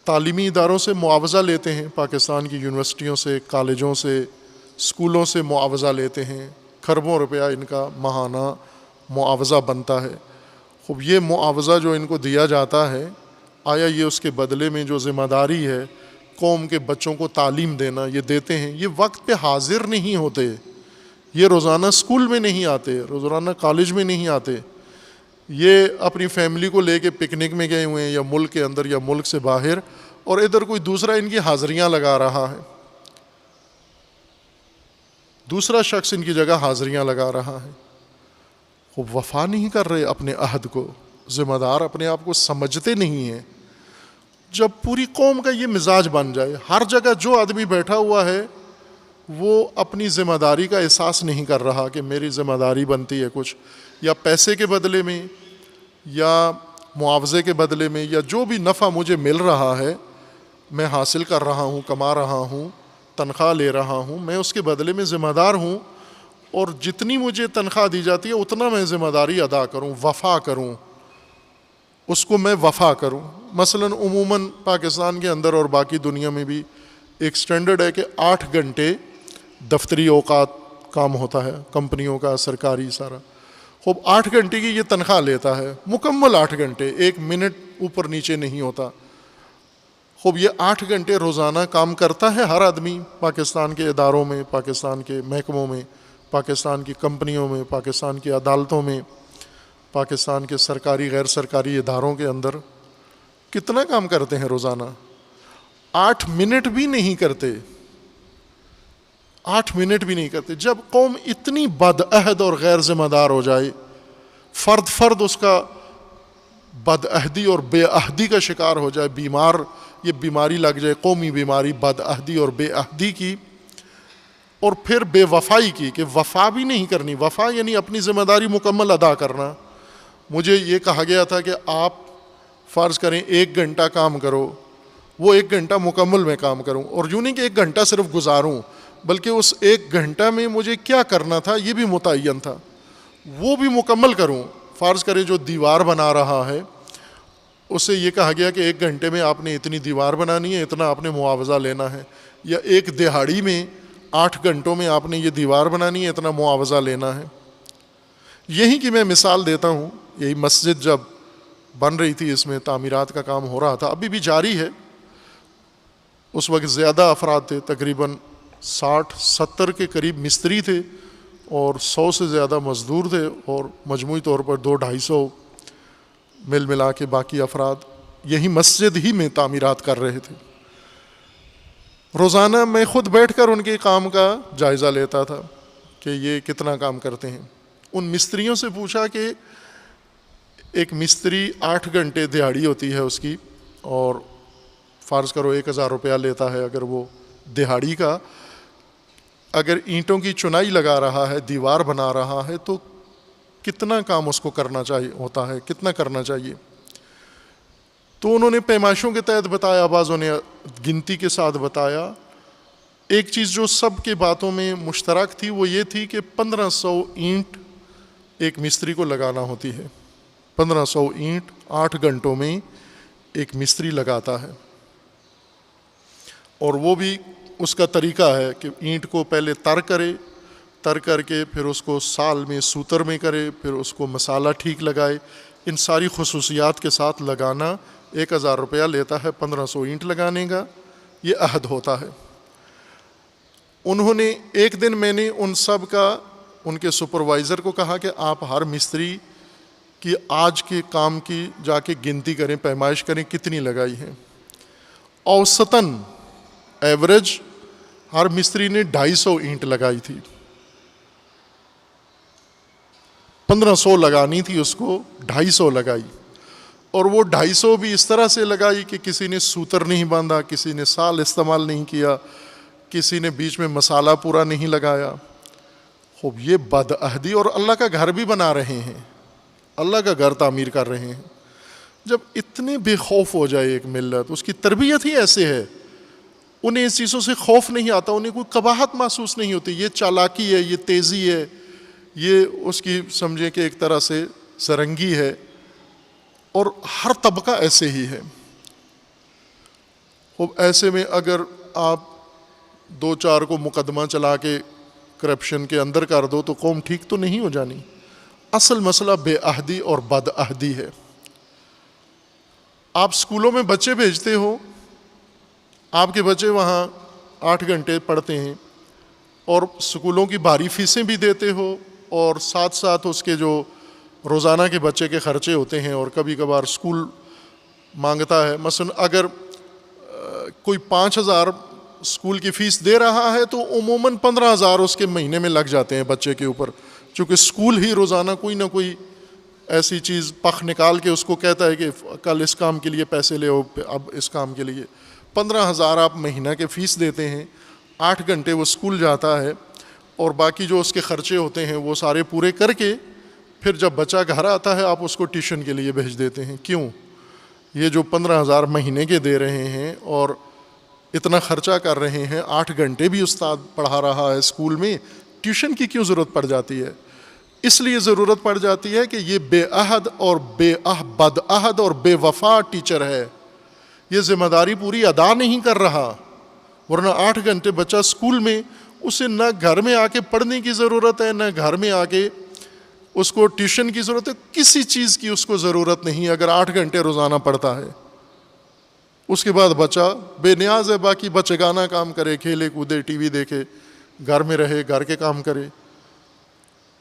تعلیمی اداروں سے معاوضہ لیتے ہیں، پاکستان کی یونیورسٹیوں سے، کالجوں سے، اسکولوں سے معاوضہ لیتے ہیں، کھربوں روپیہ ان کا ماہانہ معاوضہ بنتا ہے۔ خوب یہ معاوضہ جو ان کو دیا جاتا ہے، آیا یہ اس کے بدلے میں جو ذمہ داری ہے قوم کے بچوں کو تعلیم دینا یہ دیتے ہیں؟ یہ وقت پہ حاضر نہیں ہوتے، یہ روزانہ اسکول میں نہیں آتے، روزانہ کالج میں نہیں آتے، یہ اپنی فیملی کو لے کے پکنک میں گئے ہوئے ہیں یا ملک کے اندر یا ملک سے باہر، اور ادھر کوئی دوسرا ان کی حاضریاں لگا رہا ہے، دوسرا شخص ان کی جگہ حاضریاں لگا رہا ہے۔ وہ وفا نہیں کر رہے اپنے عہد کو، ذمہ دار اپنے آپ کو سمجھتے نہیں ہیں۔ جب پوری قوم کا یہ مزاج بن جائے، ہر جگہ جو آدمی بیٹھا ہوا ہے وہ اپنی ذمہ داری کا احساس نہیں کر رہا کہ میری ذمہ داری بنتی ہے کچھ، یا پیسے کے بدلے میں یا معاوضے کے بدلے میں یا جو بھی نفع مجھے مل رہا ہے میں حاصل کر رہا ہوں، کما رہا ہوں، تنخواہ لے رہا ہوں، میں اس کے بدلے میں ذمہ دار ہوں، اور جتنی مجھے تنخواہ دی جاتی ہے اتنا میں ذمہ داری ادا کروں، وفا کروں، اس کو میں وفا کروں۔ مثلا عموماً پاکستان کے اندر اور باقی دنیا میں بھی ایک سٹینڈرڈ ہے کہ 8 گھنٹے دفتری اوقات کام ہوتا ہے کمپنیوں کا، سرکاری سارا۔ خوب 8 گھنٹے کی یہ تنخواہ لیتا ہے، مکمل 8 گھنٹے، 1 منٹ اوپر نیچے نہیں ہوتا۔ خوب یہ 8 گھنٹے روزانہ کام کرتا ہے ہر آدمی پاکستان کے اداروں میں، پاکستان کے محکموں میں، پاکستان کی کمپنیوں میں، پاکستان کی عدالتوں میں، پاکستان کے سرکاری غیر سرکاری اداروں کے اندر۔ کتنا کام کرتے ہیں روزانہ؟ 8 منٹ بھی نہیں کرتے، 8 منٹ بھی نہیں کرتے۔ جب قوم اتنی بدعہد اور غیر ذمہ دار ہو جائے، فرد فرد اس کا بدعہدی اور بے عہدی کا شکار ہو جائے، بیمار، یہ بیماری لگ جائے، قومی بیماری بدعہدی اور بے عہدی کی، اور پھر بے وفائی کی، کہ وفا بھی نہیں کرنی۔ وفا یعنی اپنی ذمہ داری مکمل ادا کرنا۔ مجھے یہ کہا گیا تھا کہ آپ فرض کریں 1 گھنٹہ کام کرو، وہ 1 گھنٹہ مکمل میں کام کروں، اور یوں نہیں کہ 1 گھنٹہ صرف گزاروں، بلکہ اس 1 گھنٹہ میں مجھے کیا کرنا تھا یہ بھی متعین تھا، وہ بھی مکمل کروں۔ فرض کریں جو دیوار بنا رہا ہے اسے یہ کہا گیا کہ 1 گھنٹے میں آپ نے اتنی دیوار بنانی ہے، اتنا آپ نے معاوضہ لینا ہے، یا ایک دہاڑی میں 8 گھنٹوں میں آپ نے یہ دیوار بنانی ہے، اتنا معاوضہ لینا ہے۔ یہی کی میں مثال دیتا ہوں، یہی مسجد جب بن رہی تھی، اس میں تعمیرات کا کام ہو رہا تھا، ابھی بھی جاری ہے۔ اس وقت زیادہ افراد تھے، تقریباً 60-70 کے قریب مستری تھے اور 100 سے زیادہ مزدور تھے، اور مجموعی طور پر 200-250 مل ملا کے باقی افراد یہی مسجد ہی میں تعمیرات کر رہے تھے۔ روزانہ میں خود بیٹھ کر ان کے کام کا جائزہ لیتا تھا کہ یہ کتنا کام کرتے ہیں۔ ان مستریوں سے پوچھا کہ ایک مستری 8 گھنٹے دہاڑی ہوتی ہے اس کی، اور فرض کرو 1000 روپیہ لیتا ہے اگر وہ دہاڑی کا، اگر اینٹوں کی چنائی لگا رہا ہے، دیوار بنا رہا ہے، تو کتنا کام اس کو کرنا چاہیے ہوتا ہے، کتنا کرنا چاہیے؟ تو انہوں نے پیمائشوں کے تحت بتایا، بعضوں نے گنتی کے ساتھ بتایا۔ ایک چیز جو سب کے باتوں میں مشترک تھی وہ یہ تھی کہ 1500 اینٹ ایک مستری کو لگانا ہوتی ہے۔ 1500 اینٹ 8 گھنٹوں میں ایک مستری لگاتا ہے، اور وہ بھی اس کا طریقہ ہے کہ اینٹ کو پہلے تر کر کے پھر اس کو سال میں سوتر میں کرے، پھر اس کو مسالہ ٹھیک لگائے، ان ساری خصوصیات کے ساتھ لگانا 1000 روپیہ لیتا ہے 1500 اینٹ لگانے کا، یہ عہد ہوتا ہے۔ انہوں نے ایک دن میں نے ان سب کا، ان کے سپروائزر کو کہا کہ آپ ہر مستری کی آج کے کام کی جا کے گنتی کریں، پیمائش کریں کتنی لگائی ہے۔ اوسطاً ایوریج ہر مستری نے 250 اینٹ لگائی تھی، 1500 لگانی تھی اس کو، 250 لگائی، اور وہ 250 بھی اس طرح سے لگائی کہ کسی نے سوتر نہیں باندھا، کسی نے سال استعمال نہیں کیا، کسی نے بیچ میں مسالہ پورا نہیں لگایا، خوب یہ بدعہدی، اور اللہ کا گھر بھی بنا رہے ہیں، اللہ کا گھر تعمیر کر رہے ہیں. جب اتنے بے خوف ہو جائے ایک ملت، اس کی تربیت ہی ایسے ہے، انہیں اس چیزوں سے خوف نہیں آتا، انہیں کوئی قباحت محسوس نہیں ہوتی. یہ چالاکی ہے، یہ تیزی ہے، یہ اس کی سمجھیں کہ ایک طرح سے سرنگی ہے، اور ہر طبقہ ایسے ہی ہے. خوب ایسے میں اگر آپ 2-4 کو مقدمہ چلا کے کرپشن کے اندر کر دو تو قوم ٹھیک تو نہیں ہو جانی. اصل مسئلہ بے عہدی اور بد عہدی ہے. آپ اسکولوں میں بچے بھیجتے ہو، آپ کے بچے وہاں 8 گھنٹے پڑھتے ہیں، اور اسکولوں کی بھاری فیسیں بھی دیتے ہو، اور ساتھ ساتھ اس کے جو روزانہ کے بچے کے خرچے ہوتے ہیں، اور کبھی کبھار اسکول مانگتا ہے. مثلا اگر کوئی 5,000 اسکول کی فیس دے رہا ہے تو عموماً 15,000 اس کے مہینے میں لگ جاتے ہیں بچے کے اوپر، چونکہ اسکول ہی روزانہ کوئی نہ کوئی ایسی چیز پخ نکال کے اس کو کہتا ہے کہ کل اس کام کے لیے پیسے لے، اب اس کام کے لیے 15,000 آپ مہینہ کے فیس دیتے ہیں. 8 گھنٹے وہ اسکول جاتا ہے، اور باقی جو اس کے خرچے ہوتے ہیں وہ سارے پورے کر کے پھر جب بچہ گھر آتا ہے آپ اس کو ٹیوشن کے لیے بھیج دیتے ہیں. کیوں؟ یہ جو 15,000 مہینے کے دے رہے ہیں اور اتنا خرچہ کر رہے ہیں، 8 گھنٹے بھی استاد پڑھا رہا ہے اسکول میں، ٹیوشن کی کیوں ضرورت پڑ جاتی ہے؟ اس لیے ضرورت پڑ جاتی ہے کہ یہ بے عہد اور بد عہد اور بے وفا ٹیچر ہے. یہ ذمہ داری پوری ادا نہیں کر رہا. ورنہ 8 گھنٹے بچہ اسکول میں، اسے نہ گھر میں آ کے پڑھنے کی ضرورت ہے، نہ گھر میں آ کے اس کو ٹیوشن کی ضرورت ہے، کسی چیز کی اس کو ضرورت نہیں اگر 8 گھنٹے روزانہ پڑھتا ہے. اس کے بعد بچہ بے نیاز ہے، باقی بچگانہ کام کرے، کھیلے کودے، ٹی وی دیکھے، گھر میں رہے، گھر کے کام کرے.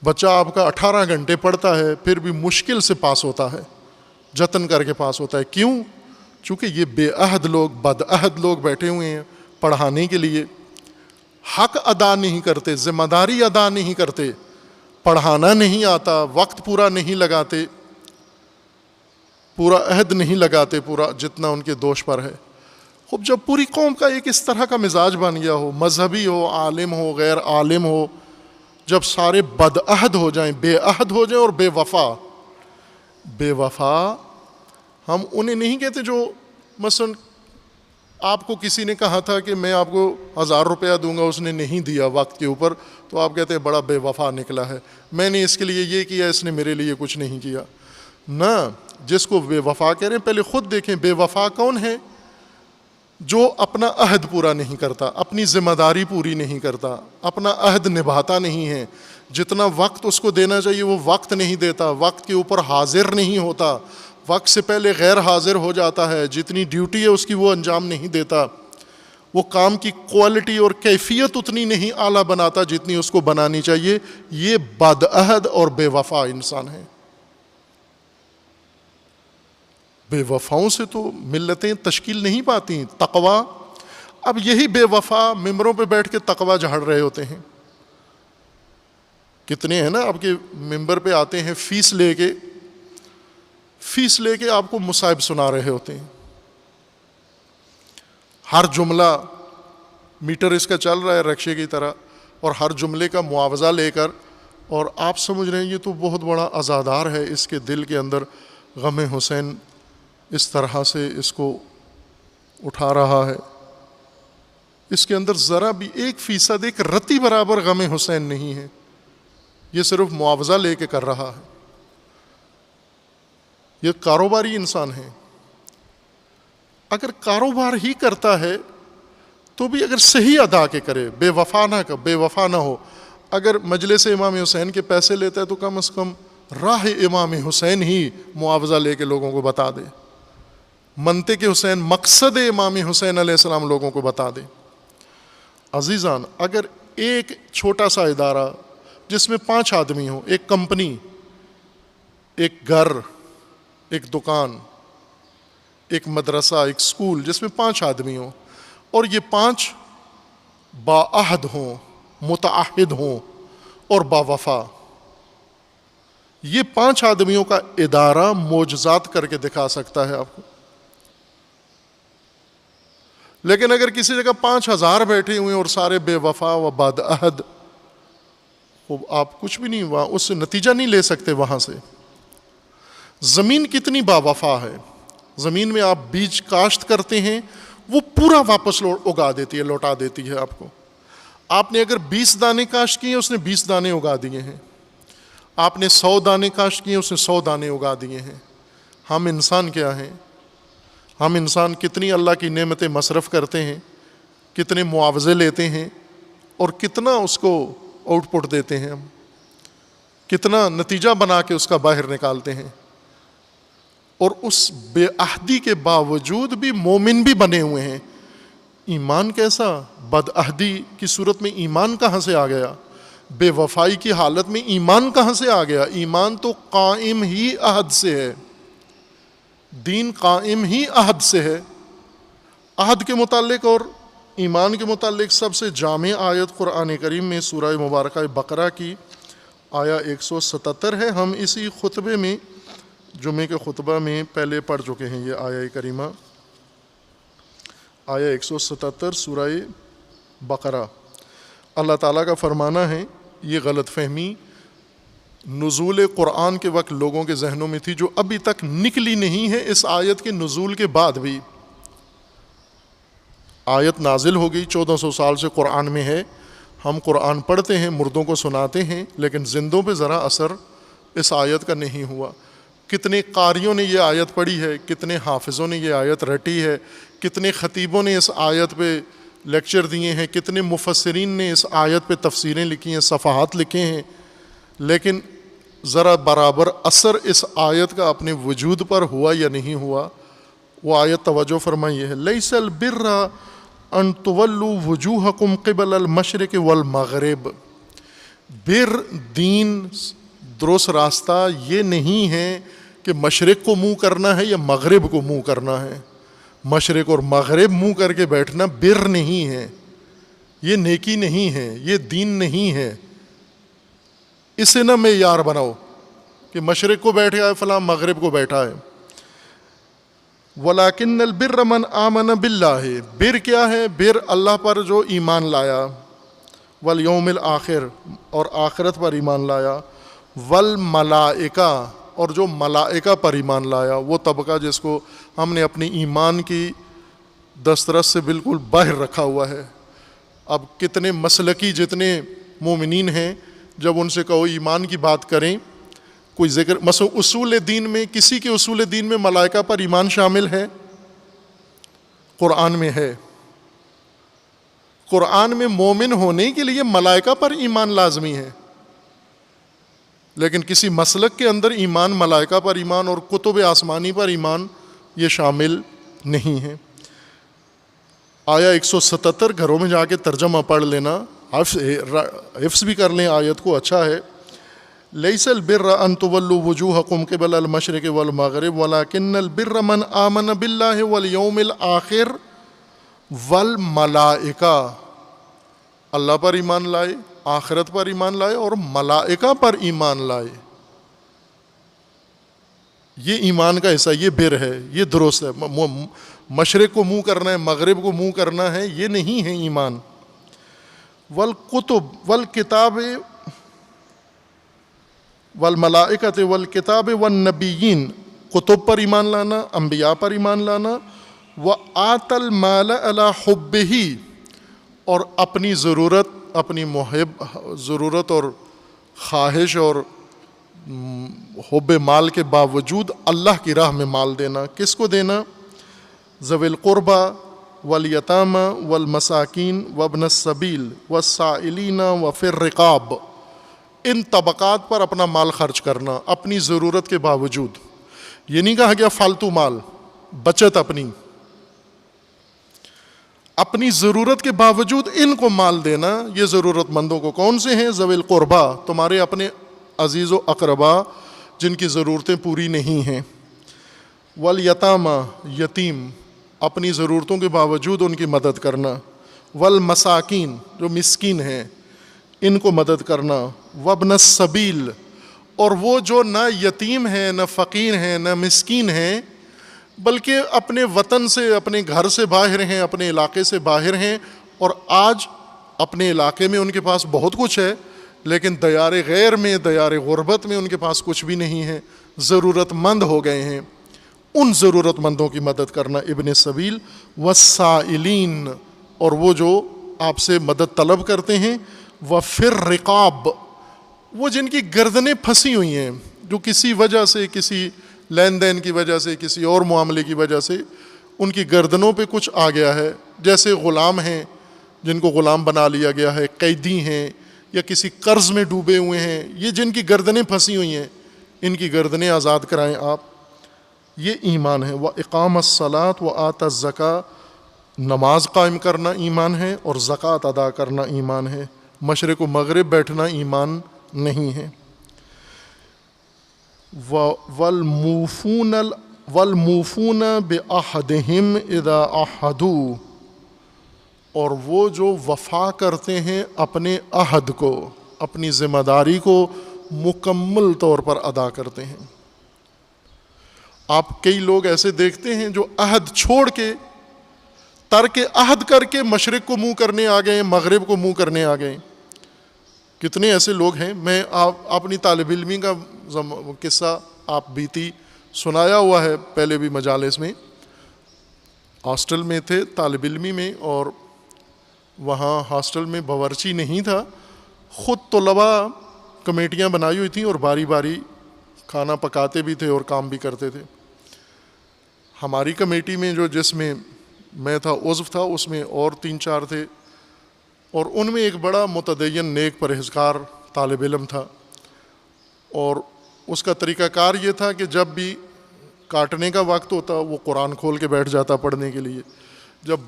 بچہ آپ کا 18 گھنٹے پڑھتا ہے پھر بھی مشکل سے پاس ہوتا ہے، جتن کر کے پاس ہوتا ہے. کیوں؟ چونکہ یہ بے عہد لوگ، بد عہد لوگ بیٹھے ہوئے ہیں پڑھانے کے لیے. حق ادا نہیں کرتے، ذمہ داری ادا نہیں کرتے، پڑھانا نہیں آتا، وقت پورا نہیں لگاتے، پورا عہد نہیں لگاتے، پورا جتنا ان کے دوش پر ہے. خوب جب پوری قوم کا ایک اس طرح کا مزاج بن گیا ہو، مذہبی ہو، عالم ہو، غیر عالم ہو، جب سارے بد عہد ہو جائیں، بے عہد ہو جائیں، اور بے وفا ہم انہیں نہیں کہتے جو مثلا آپ کو کسی نے کہا تھا کہ میں آپ کو 1,000 روپیہ دوں گا، اس نے نہیں دیا وقت کے اوپر، تو آپ کہتے ہیں بڑا بے وفا نکلا ہے، میں نے اس کے لیے یہ کیا، اس نے میرے لیے کچھ نہیں کیا. نہ، جس کو بے وفا کہہ رہے ہیں پہلے خود دیکھیں بے وفا کون ہے؟ جو اپنا عہد پورا نہیں کرتا، اپنی ذمہ داری پوری نہیں کرتا، اپنا عہد نبھاتا نہیں ہے، جتنا وقت اس کو دینا چاہیے وہ وقت نہیں دیتا، وقت کے اوپر حاضر نہیں ہوتا، وقت سے پہلے غیر حاضر ہو جاتا ہے، جتنی ڈیوٹی ہے اس کی وہ انجام نہیں دیتا، وہ کام کی کوالٹی اور کیفیت اتنی نہیں اعلیٰ بناتا جتنی اس کو بنانی چاہیے. یہ بد عہد اور بے وفا انسان ہے. بے وفاؤں سے تو ملتیں تشکیل نہیں پاتی. تقویٰ، اب یہی بے وفا ممبروں پہ بیٹھ کے تقویٰ جھاڑ رہے ہوتے ہیں. کتنے ہیں نا آپ کے ممبر پہ آتے ہیں فیس لے کے آپ کو مصائب سنا رہے ہوتے ہیں. ہر جملہ میٹر اس کا چل رہا ہے رکشے کی طرح، اور ہر جملے کا معاوضہ لے کر، اور آپ سمجھ رہے ہیں یہ تو بہت بڑا عزادار ہے، اس کے دل کے اندر غم حسین اس طرح سے اس کو اٹھا رہا ہے، اس کے اندر ذرا بھی 1% ایک رتی برابر غم حسین نہیں ہے، یہ صرف معاوضہ لے کے کر رہا ہے. یہ کاروباری انسان ہے. اگر کاروبار ہی کرتا ہے تو بھی اگر صحیح ادا کے کرے، بے وفا نہ ہو. اگر مجلس امام حسین کے پیسے لیتا ہے تو کم از کم راہ امام حسین ہی معاوضہ لے کے لوگوں کو بتا دے، منطق حسین، مقصد امام حسین علیہ السلام لوگوں کو بتا دے. عزیزان، اگر ایک چھوٹا سا ادارہ جس میں 5 آدمی ہوں، ایک کمپنی، ایک گھر، ایک دکان، ایک مدرسہ، ایک سکول، جس میں 5 آدمی ہوں، اور یہ 5 باعہد ہوں، متعہد ہوں اور باوفا، یہ 5 آدمیوں کا ادارہ معجزات کر کے دکھا سکتا ہے آپ کو. لیکن اگر کسی جگہ 5,000 بیٹھے ہوئے اور سارے بے وفا و بد عہد، آپ کچھ بھی نہیں وہاں اس سے نتیجہ نہیں لے سکتے وہاں سے. زمین کتنی باوفا ہے. زمین میں آپ بیج کاشت کرتے ہیں وہ پورا واپس اگا دیتی ہے, لوٹا دیتی ہے آپ کو. آپ نے اگر 20 دانے کاشت کیے اس نے 20 دانے اگا دیے ہیں. آپ نے 100 دانے کاشت کیے اس نے 100 دانے اگا دیے ہیں. ہم انسان کیا ہیں؟ ہم انسان کتنی اللہ کی نعمتیں مصرف کرتے ہیں, کتنے معاوضے لیتے ہیں اور کتنا اس کو آؤٹ پٹ دیتے ہیں, ہم کتنا نتیجہ بنا کے اس کا باہر نکالتے ہیں. اور اس بے عہدی کے باوجود بھی مومن بھی بنے ہوئے ہیں. ایمان کیسا؟ بد عہدی کی صورت میں ایمان کہاں سے آ گیا؟ بے وفائی کی حالت میں ایمان کہاں سے آ گیا؟ ایمان تو قائم ہی عہد سے ہے, دین قائم ہی عہد سے ہے. عہد کے متعلق اور ایمان کے متعلق سب سے جامع آیت قرآن کریم میں سورہ مبارکہ بقرہ کی آیا 177 ہے. ہم اسی خطبے میں, جمعے کے خطبہ میں پہلے پڑھ چکے ہیں یہ آیہ کریمہ, آیہ 177 سورہ بقرہ. اللہ تعالیٰ کا فرمانا ہے, یہ غلط فہمی نزول قرآن کے وقت لوگوں کے ذہنوں میں تھی جو ابھی تک نکلی نہیں ہے. اس آیت کے نزول کے بعد بھی آیت نازل ہو گئی, 1400 سال سے قرآن میں ہے. ہم قرآن پڑھتے ہیں, مردوں کو سناتے ہیں, لیکن زندوں پہ ذرا اثر اس آیت کا نہیں ہوا. کتنے قاریوں نے یہ آیت پڑھی ہے, کتنے حافظوں نے یہ آیت رٹی ہے, کتنے خطیبوں نے اس آیت پہ لیکچر دیے ہیں, کتنے مفسرین نے اس آیت پہ تفسیریں لکھی ہیں, صفحات لکھے ہیں, لیکن ذرا برابر اثر اس آیت کا اپنے وجود پر ہوا یا نہیں ہوا. وہ آیت توجہ فرمائیے ہے, لیس البر ان تولوا وجوہکم قبل المشرق والمغرب. بر, دین, درست راستہ یہ نہیں ہے کہ مشرق کو منہ کرنا ہے یا مغرب کو منہ کرنا ہے. مشرق اور مغرب منہ کر کے بیٹھنا بر نہیں ہے, یہ نیکی نہیں ہے, یہ دین نہیں ہے. اسے نہ معیار بناؤ کہ مشرق کو بیٹھا ہے فلاں, مغرب کو بیٹھا ہے. وَلَكِنَّ الْبِرَّ مَنْ آمَنَ بِاللَّهِ. بر کیا ہے؟ بر اللہ پر جو ایمان لایا, وَالْيَوْمِ الْآخِرِ اور آخرت پر ایمان لایا, وَالْمَلَائِكَةِ اور جو ملائکہ پر ایمان لایا. وہ طبقہ جس کو ہم نے اپنی ایمان کی دسترس سے بالکل باہر رکھا ہوا ہے. اب کتنے مسلکی جتنے مومنین ہیں, جب ان سے کہو ایمان کی بات کریں, کوئی ذکر مثلا اصول دین میں, کسی کے اصول دین میں ملائکہ پر ایمان شامل ہے؟ قرآن میں ہے. قرآن میں مومن ہونے کے لیے ملائکہ پر ایمان لازمی ہے, لیکن کسی مسلک کے اندر ایمان ملائکہ پر ایمان اور کتب آسمانی پر ایمان یہ شامل نہیں ہے. آیا 177 گھروں میں جا کے ترجمہ پڑھ لینا, حفظ بھی کر لیں آیت کو, اچھا ہے. لیس البر ان تولوا وجوہکم قبل المشرق والمغرب ولکن البر من آمن باللہ والیوم الآخر والملائکہ. اللہ پر ایمان لائے, آخرت پر ایمان لائے اور ملائکہ پر ایمان لائے. یہ ایمان کا حصہ, یہ بر ہے, یہ درست ہے. مشرق کو منہ کرنا ہے, مغرب کو منہ کرنا ہے, یہ نہیں ہے ایمان. والکتب والکتاب والملائکۃ والکتاب والنبیین, کتب پر ایمان لانا, انبیاء پر ایمان لانا. وآت المال علی حبہ اور اپنی ضرورت, اپنی ضرورت اور خواہش اور حب مال کے باوجود اللہ کی راہ میں مال دینا. کس کو دینا؟ ذوی القربى والیتامى والمساکین وابن السبیل والسائلین وفی الرقاب. ان طبقات پر اپنا مال خرچ کرنا اپنی ضرورت کے باوجود. یہ نہیں کہا گیا فالتو مال, بچت اپنی ضرورت کے باوجود ان کو مال دینا. یہ ضرورت مندوں کو کون سے ہیں؟ ذوی القربا, تمہارے اپنے عزیز و اقربا جن کی ضرورتیں پوری نہیں ہیں. والیتامى, یتیم, اپنی ضرورتوں کے باوجود ان کی مدد کرنا. والمساکین, جو مسکین ہیں ان کو مدد کرنا. وابن السبیل, اور وہ جو نہ یتیم ہیں, نہ فقیر ہیں, نہ مسکین ہیں, بلکہ اپنے وطن سے, اپنے گھر سے باہر ہیں, اپنے علاقے سے باہر ہیں, اور آج اپنے علاقے میں ان کے پاس بہت کچھ ہے لیکن دیار غیر میں، دیار غربت میں ان کے پاس کچھ بھی نہیں ہے، ضرورت مند ہو گئے ہیں، ان ضرورت مندوں کی مدد کرنا۔ ابن سبیل والسائلین، اور وہ جو آپ سے مدد طلب کرتے ہیں، وفی الرقاب، وہ جن کی گردنیں پھنسی ہوئی ہیں، جو کسی وجہ سے، کسی لین دین کی وجہ سے، کسی اور معاملے کی وجہ سے ان کی گردنوں پہ کچھ آ گیا ہے، جیسے غلام ہیں جن کو غلام بنا لیا گیا ہے، قیدی ہیں، یا کسی قرض میں ڈوبے ہوئے ہیں، یہ جن کی گردنیں پھنسی ہوئی ہیں، ان کی گردنیں آزاد کرائیں آپ۔ یہ ایمان ہے۔ وَإِقَامَ الصَّلَاةِ وَآتَى الزَّكَاةَ، نماز قائم کرنا ایمان ہے اور زکوٰۃ ادا کرنا ایمان ہے۔ مشرق و مغرب بیٹھنا ایمان نہیں ہے۔ وَالْمُوفُونَ بِعَهْدِهِمْ إِذَا عَاهَدُوا، اور وہ جو وفا کرتے ہیں اپنے عہد کو، اپنی ذمہ داری کو مکمل طور پر ادا کرتے ہیں۔ آپ کئی لوگ ایسے دیکھتے ہیں جو عہد چھوڑ کے، ترک عہد کر کے مشرق کو منہ کرنے آ گئے، مغرب کو منہ کرنے آ گئے۔ کتنے ایسے لوگ ہیں۔ میں اپنی طالب علمی کا قصہ آپ بیتی سنایا ہوا ہے پہلے بھی مجالس میں۔ ہاسٹل میں تھے طالب علمی میں، اور وہاں ہاسٹل میں باورچی نہیں تھا، خود طلباء کمیٹیاں بنائی ہوئی تھیں اور باری باری کھانا پکاتے بھی تھے اور کام بھی کرتے تھے۔ ہماری کمیٹی میں جس میں میں تھا، عضو تھا، اس میں اور 3-4 تھے، اور ان میں ایک بڑا متدین نیک پرہیزگار طالب علم تھا، اور اس کا طریقہ کار یہ تھا کہ جب بھی کاٹنے کا وقت ہوتا وہ قرآن کھول کے بیٹھ جاتا پڑھنے کے لیے، جب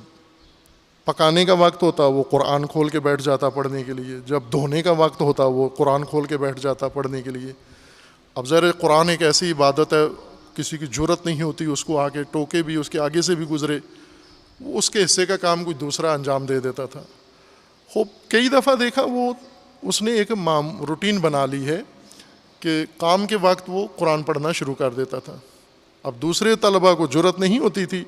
پکانے کا وقت ہوتا وہ قرآن کھول کے بیٹھ جاتا پڑھنے کے لیے، جب دھونے کا وقت ہوتا وہ قرآن کھول کے بیٹھ جاتا پڑھنے کے لیے۔ اب ذرا قرآن ایک ایسی عبادت ہے، کسی کی جرت نہیں ہوتی اس کو آگے ٹوکے بھی، اس کے آگے سے بھی گزرے، وہ اس کے حصے کا کام کوئی دوسرا انجام دے دیتا تھا۔ خوب کئی دفعہ دیکھا اس نے ایک روٹین بنا لی ہے کہ کام کے وقت وہ قرآن پڑھنا شروع کر دیتا تھا۔ اب دوسرے طلباء کو جرت نہیں ہوتی تھی۔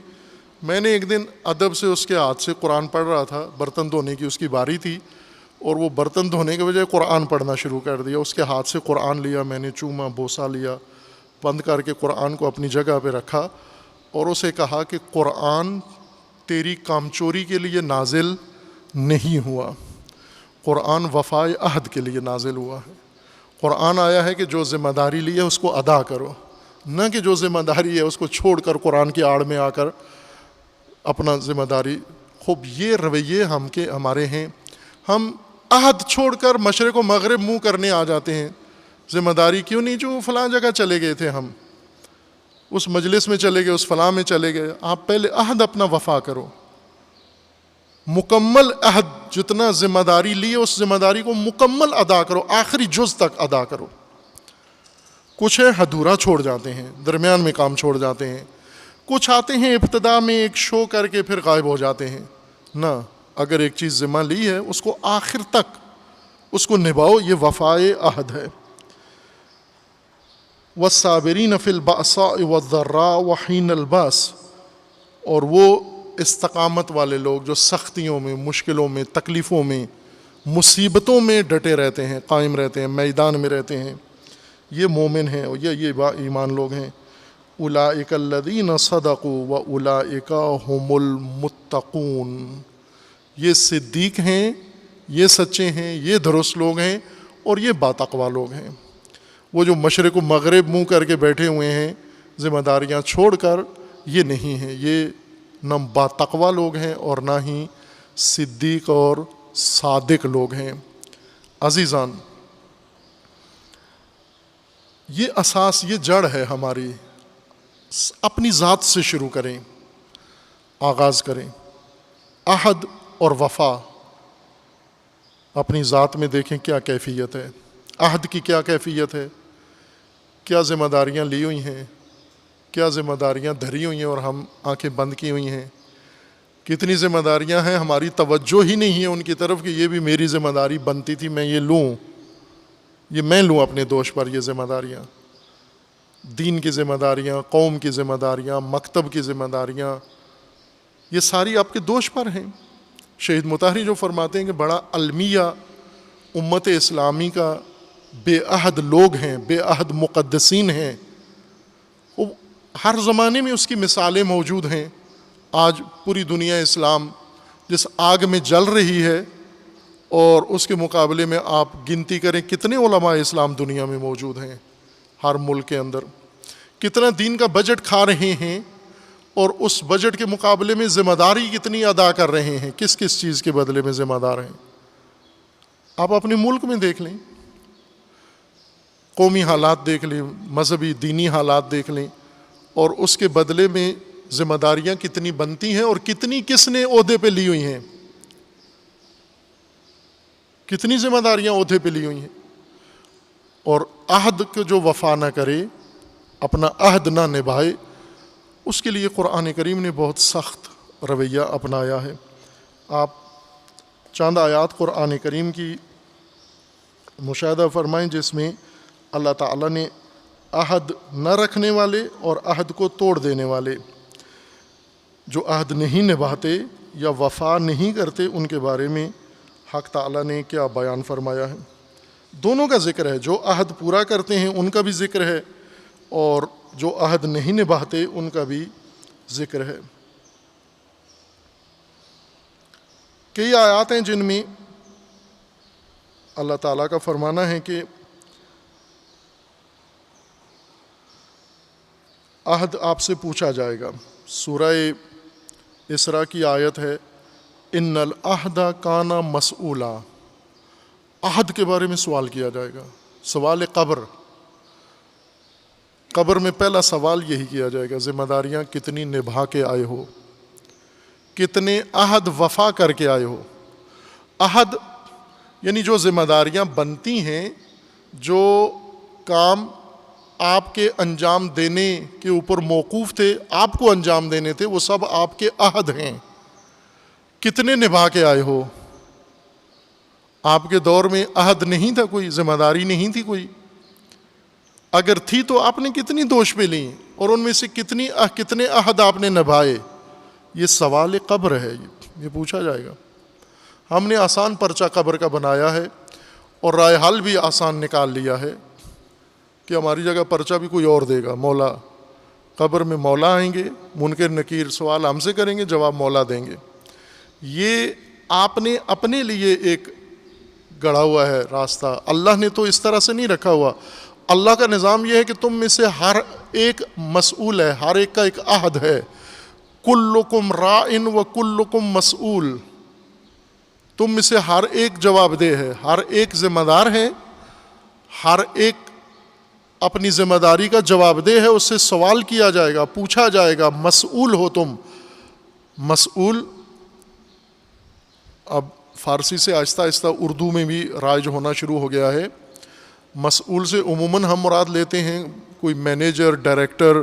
میں نے ایک دن ادب سے اس کے ہاتھ سے قرآن پڑھ رہا تھا، برتن دھونے کی اس کی باری تھی، اور وہ برتن دھونے کے بجائے قرآن پڑھنا شروع کر دیا۔ اس کے ہاتھ سے قرآن لیا، میں نے چوما، بوسہ لیا، بند کر کے قرآن کو اپنی جگہ پہ رکھا، اور اسے کہا کہ قرآن تیری کام چوری کے لیے نازل نہیں ہوا، قرآن وفائے عہد کے لیے نازل ہوا ہے۔ قرآن آیا ہے کہ جو ذمہ داری لی ہے اس کو ادا کرو، نہ کہ جو ذمہ داری ہے اس کو چھوڑ کر قرآن کی آڑ میں آ کر اپنا ذمہ داری۔ خوب یہ رویے ہمارے ہیں۔ ہم عہد چھوڑ کر مشرق و مغرب منہ کرنے آ جاتے ہیں۔ ذمہ داری کیوں نہیں؟ جو فلاں جگہ چلے گئے تھے، ہم اس مجلس میں چلے گئے، اس فلاں میں چلے گئے۔ آپ پہلے عہد اپنا وفا کرو، مکمل عہد، جتنا ذمہ داری لی ہے اس ذمہ داری کو مکمل ادا کرو، آخری جز تک ادا کرو۔ کچھ ہے ادھورا چھوڑ جاتے ہیں، درمیان میں کام چھوڑ جاتے ہیں، کچھ آتے ہیں ابتدا میں ایک شو کر کے پھر غائب ہو جاتے ہیں۔ نہ، اگر ایک چیز ذمہ لی ہے اس کو آخر تک اس کو نبھاؤ، یہ وفائے عہد ہے۔ والصابرین فی البأساء والضراء وحین الباس، اور وہ استقامت والے لوگ جو سختیوں میں، مشکلوں میں، تکلیفوں میں، مصیبتوں میں ڈٹے رہتے ہیں، قائم رہتے ہیں، میدان میں رہتے ہیں، یہ مومن ہیں اور یہ ایمان لوگ ہیں۔ اولئک الذین صدقوا واولئک هم المتقون، یہ صدیق ہیں، یہ سچے ہیں، یہ درست لوگ ہیں، اور یہ باتقوا لوگ ہیں۔ وہ جو مشرق و مغرب منہ کر کے بیٹھے ہوئے ہیں ذمہ داریاں چھوڑ کر، یہ نہیں ہیں، یہ نہ باتقوا لوگ ہیں اور نہ ہی صدیق اور صادق لوگ ہیں۔ عزیزان، یہ اساس، یہ جڑ ہے ہماری۔ اپنی ذات سے شروع کریں، آغاز کریں۔ عہد اور وفا، اپنی ذات میں دیکھیں کیا کیفیت ہے، عہد کی کیا کیفیت ہے، کیا ذمہ داریاں لی ہوئی ہیں، کیا ذمہ داریاں دھری ہوئی ہیں اور ہم آنکھیں بند کی ہوئی ہیں، کتنی ذمہ داریاں ہیں ہماری توجہ ہی نہیں ہے ان کی طرف کہ یہ بھی میری ذمہ داری بنتی تھی، میں یہ لوں، یہ میں لوں اپنے دوش پر یہ ذمہ داریاں، دین کی ذمہ داریاں، قوم کی ذمہ داریاں، مکتب کی ذمہ داریاں، یہ ساری آپ کے دوش پر ہیں۔ شہید مطہری جو فرماتے ہیں کہ بڑا المیہ امت اسلامی کا بے عہد لوگ ہیں، بے عہد مقدسین ہیں، وہ ہر زمانے میں اس کی مثالیں موجود ہیں۔ آج پوری دنیا اسلام جس آگ میں جل رہی ہے، اور اس کے مقابلے میں آپ گنتی کریں کتنے علماء اسلام دنیا میں موجود ہیں، ہر ملک کے اندر کتنا دین کا بجٹ کھا رہے ہیں، اور اس بجٹ کے مقابلے میں ذمہ داری کتنی ادا کر رہے ہیں، کس کس چیز کے بدلے میں ذمہ دار ہیں۔ آپ اپنے ملک میں دیکھ لیں، قومی حالات دیکھ لیں، مذہبی دینی حالات دیکھ لیں، اور اس کے بدلے میں ذمہ داریاں کتنی بنتی ہیں، اور کتنی کس نے عہدے پہ لی ہوئی ہیں، کتنی ذمہ داریاں عہدے پہ لی ہوئی ہیں۔ اور عہد کو جو وفا نہ کرے، اپنا عہد نہ نبھائے، اس کے لیے قرآن کریم نے بہت سخت رویہ اپنایا ہے۔ آپ چند آیات قرآن کریم کی مشاہدہ فرمائیں جس میں اللہ تعالیٰ نے عہد نہ رکھنے والے اور عہد کو توڑ دینے والے، جو عہد نہیں نبھاتے یا وفا نہیں کرتے، ان کے بارے میں حق تعالیٰ نے کیا بیان فرمایا ہے۔ دونوں کا ذکر ہے، جو عہد پورا کرتے ہیں ان کا بھی ذکر ہے، اور جو عہد نہیں نبھاتے ان کا بھی ذکر ہے۔ کئی آیات ہیں جن میں اللہ تعالیٰ کا فرمانا ہے کہ عہد آپ سے پوچھا جائے گا۔ سورہ اسراء کی آیت ہے، ان العہد کان مسئولا، عہد کے بارے میں سوال کیا جائے گا، سوال قبر۔ قبر میں پہلا سوال یہی کیا جائے گا، ذمہ داریاں کتنی نبھا کے آئے ہو، کتنے عہد وفا کر کے آئے ہو۔ عہد یعنی جو ذمہ داریاں بنتی ہیں، جو کام آپ کے انجام دینے کے اوپر موقوف تھے، آپ کو انجام دینے تھے، وہ سب آپ کے عہد ہیں، کتنے نبھا کے آئے ہو۔ آپ کے دور میں عہد نہیں تھا، کوئی ذمہ داری نہیں تھی کوئی، اگر تھی تو آپ نے کتنی دوش پہ لیں، اور ان میں سے کتنے عہد آپ نے نبھائے۔ یہ سوال قبر ہے، یہ پوچھا جائے گا۔ ہم نے آسان پرچہ قبر کا بنایا ہے، اور رائے حل بھی آسان نکال لیا ہے کہ ہماری جگہ پرچہ بھی کوئی اور دے گا، مولا۔ قبر میں مولا آئیں گے، منکر نکیر سوال ہم سے کریں گے، جواب مولا دیں گے۔ یہ آپ نے اپنے لیے ایک گڑھا ہوا ہے راستہ، اللہ نے تو اس طرح سے نہیں رکھا ہوا۔ اللہ کا نظام یہ ہے کہ تم میں سے ہر ایک مسئول ہے، ہر ایک کا ایک عہد ہے۔ کلکم راعٍ و کلکم مسئول، تم میں سے ہر ایک جواب دہ ہے، ہر ایک ذمہ دار ہے، ہر ایک اپنی ذمہ داری کا جواب دہ ہے، اس سے سوال کیا جائے گا، پوچھا جائے گا، مسئول ہو تم۔ مسئول اب فارسی سے آہستہ آہستہ اردو میں بھی رائج ہونا شروع ہو گیا ہے۔ مسئول سے عموماً ہم مراد لیتے ہیں کوئی مینیجر، ڈائریکٹر،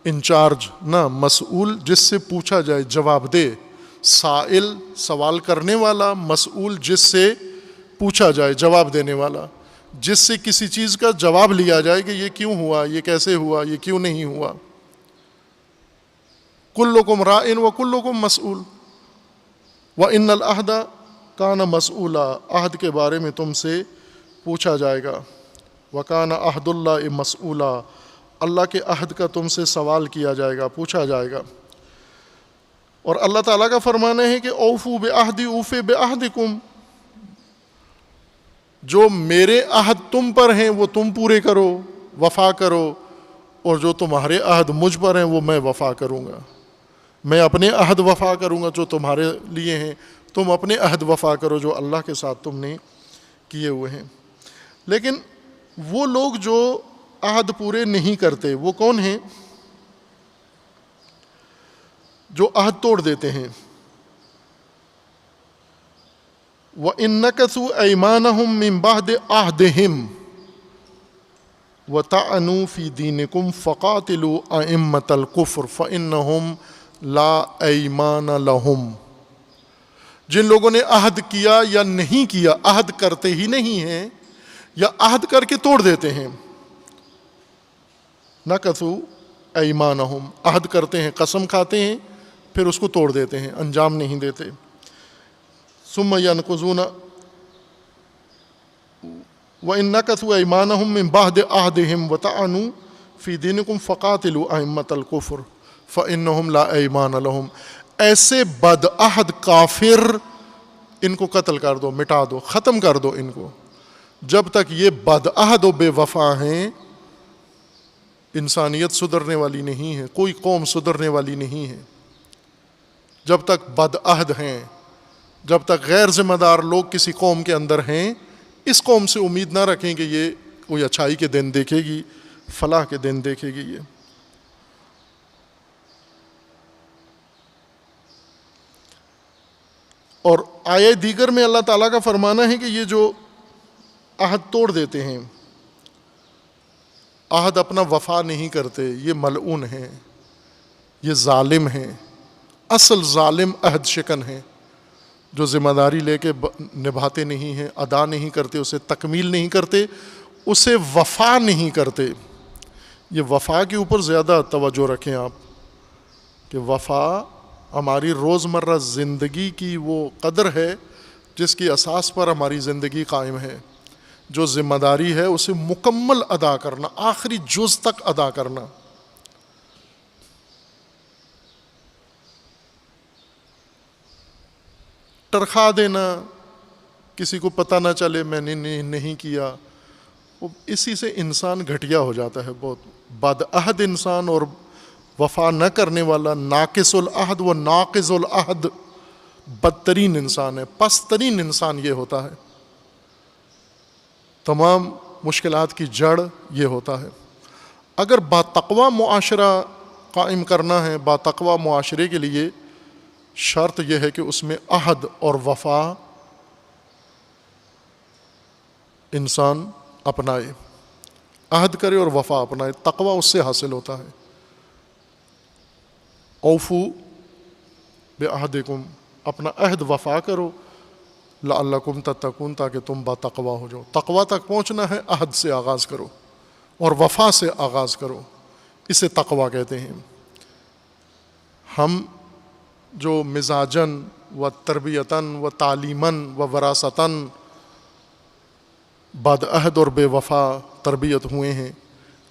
انچارج، نہ، مسئول جس سے پوچھا جائے، جواب دے۔ سائل سوال کرنے والا، مسئول جس سے پوچھا جائے، جواب دینے والا، جس سے کسی چیز کا جواب لیا جائے کہ یہ کیوں ہوا، یہ کیسے ہوا، یہ کیوں نہیں ہوا۔ کلکم راعٍ و کلکم مسئول وَإِنَّ الْعَهْدَ كَانَ مَسْئُولًا، عہد کے بارے میں تم سے پوچھا جائے گا۔ وَكَانَ عَهْدُ اللَّهِ مَسْئُولًا، اللہ کے عہد کا تم سے سوال کیا جائے گا، پوچھا جائے گا۔ اور اللہ تعالیٰ کا فرمانا ہے کہ اوفوا بعہدی اوف بعہدکم، جو میرے عہد تم پر ہیں وہ تم پورے کرو، وفا کرو، اور جو تمہارے عہد مجھ پر ہیں وہ میں وفا کروں گا۔ میں اپنے عہد وفا کروں گا جو تمہارے لیے ہیں، تم اپنے عہد وفا کرو جو اللہ کے ساتھ تم نے کیے ہوئے ہیں۔ لیکن وہ لوگ جو عہد پورے نہیں کرتے وہ کون ہیں؟ جو عہد توڑ دیتے ہیں۔ وَإِن نَكَثُوا أَيْمَانَهُم مِّن بَعْدِ عَهْدِهِمْ وَطَعَنُوا فِي دِينِكُمْ فَقَاتِلُوا أَئِمَّةَ الْكُفْرِ فَإِنَّهُمْ لَا أَيْمَانَ لَهُمْ، جن لوگوں نے عہد کیا یا نہیں کیا، عہد کرتے ہی نہیں ہیں یا عہد کر کے توڑ دیتے ہیں۔ نَكَثُوا أَيْمَانَهُم، عہد کرتے ہیں، قسم کھاتے ہیں، پھر اس کو توڑ دیتے ہیں، انجام نہیں دیتے۔ ثم ينقضون وَإِن نَكَثُوا أَيْمَانَهُم مِّن بَعْدِ عَهْدِهِمْ وَطَعَنُوا فِي دِينِكُمْ فَقَاتِلُوا أَئِمَّةَ الْكُفْرِ فَإِنَّهُمْ لَا أَيْمَانَ لَهُمْ۔ ایسے بدعہد کافر ان کو قتل کر دو، مٹا دو، ختم کر دو ان کو۔ جب تک یہ بدعہد و بے وفا ہیں انسانیت سدھرنے والی نہیں ہے، کوئی قوم سدھرنے والی نہیں ہے۔ جب تک بدعہد ہیں، جب تک غیر ذمہ دار لوگ کسی قوم کے اندر ہیں، اس قوم سے امید نہ رکھیں کہ یہ کوئی اچھائی کے دن دیکھے گی، فلاح کے دن دیکھے گی۔ یہ اور آیے دیگر میں اللہ تعالیٰ کا فرمانا ہے کہ یہ جو عہد توڑ دیتے ہیں، عہد اپنا وفا نہیں کرتے، یہ ملعون ہیں، یہ ظالم ہیں، اصل ظالم عہد شکن ہیں، جو ذمہ داری لے کے نبھاتے نہیں ہیں، ادا نہیں کرتے، اسے تکمیل نہیں کرتے، اسے وفا نہیں کرتے۔ یہ وفا کے اوپر زیادہ توجہ رکھیں آپ، کہ وفا ہماری روزمرہ زندگی کی وہ قدر ہے جس کی اساس پر ہماری زندگی قائم ہے۔ جو ذمہ داری ہے اسے مکمل ادا کرنا، آخری جز تک ادا کرنا۔ ٹرخا دینا، کسی کو پتہ نہ چلے میں نے نہیں کیا، اسی سے انسان گھٹیا ہو جاتا ہے بہت۔ بدعہد انسان اور وفا نہ کرنے والا، ناقص العہد و ناقض العہد، بدترین انسان ہے، پسترین انسان یہ ہوتا ہے۔ تمام مشکلات کی جڑ یہ ہوتا ہے۔ اگر باتقویٰ معاشرہ قائم کرنا ہے، باتقویٰ معاشرے کے لیے شرط یہ ہے کہ اس میں عہد اور وفا انسان اپنائے، عہد کرے اور وفا اپنائے، تقویٰ اس سے حاصل ہوتا ہے۔ اوفو بعہدکم، اپنا عہد وفا کرو، لعلکم تتقون، تاکہ تم باتقویٰ ہو جاؤ۔ تقویٰ تک پہنچنا ہے، عہد سے آغاز کرو اور وفا سے آغاز کرو، اسے تقویٰ کہتے ہیں۔ ہم جو مزاجاً و تربیتاً و تعلیماً و وراثتاً بدعہد اور بے وفا تربیت ہوئے ہیں،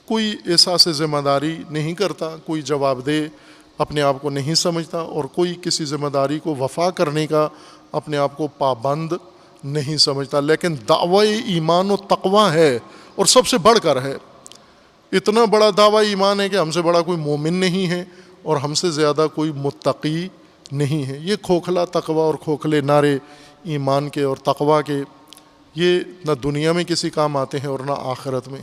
کوئی احساس ذمہ داری نہیں کرتا، کوئی جواب دہ اپنے آپ کو نہیں سمجھتا، اور کوئی کسی ذمہ داری کو وفا کرنے کا اپنے آپ کو پابند نہیں سمجھتا۔ لیکن دعوی ایمان و تقویٰ ہے، اور سب سے بڑھ کر ہے۔ اتنا بڑا دعوی ایمان ہے کہ ہم سے بڑا کوئی مومن نہیں ہے، اور ہم سے زیادہ کوئی متقی نہیں ہے۔ یہ کھوکھلا تقویٰ اور کھوکھلے نعرے ایمان کے اور تقویٰ کے، یہ نہ دنیا میں کسی کام آتے ہیں اور نہ آخرت میں۔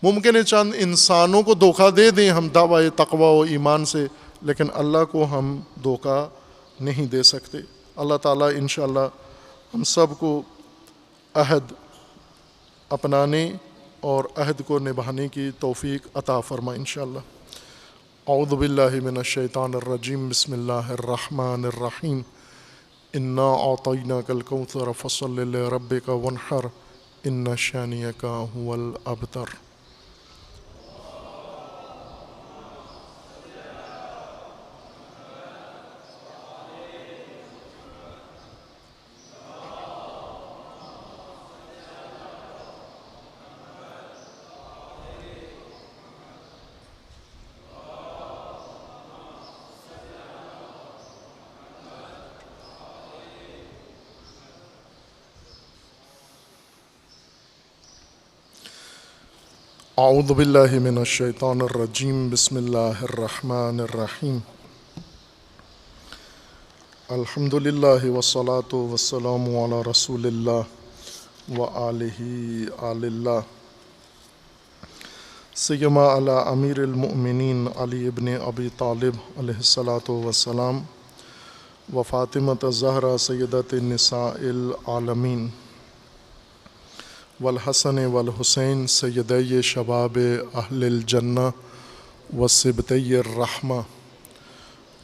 ممکن ہے چند انسانوں کو دھوکہ دے دیں ہم دعوی تقویٰ و ایمان سے، لیکن اللہ کو ہم دھوکہ نہیں دے سکتے۔ اللہ تعالیٰ انشاءاللہ ہم سب کو عہد اپنانے اور عہد کو نبھانے کی توفیق عطا فرمائے انشاءاللہ۔ اعوذ باللہ من الشیطان الرجیم، بسم اللہ الرحمن الرحیم۔ انا اعطیناک الکوثر فصل لربک وانحر ان شانئک هو الابتر۔ اعوذ باللہ من الشیطان الرجیم، بسم اللہ الرحمن الرحیم۔ الحمد للہ والصلاة والسلام علی رسول اللہ وآلہ آل اللہ، سیما علی امیر المؤمنین علی ابن ابی طالب علیہ الصلاۃ والسلام، و فاطمۃ الزہرا سیدۃ النساء العالمین، والحسن والحسین سیدی شباب اہل الجنہ وصبطی الرحمہ،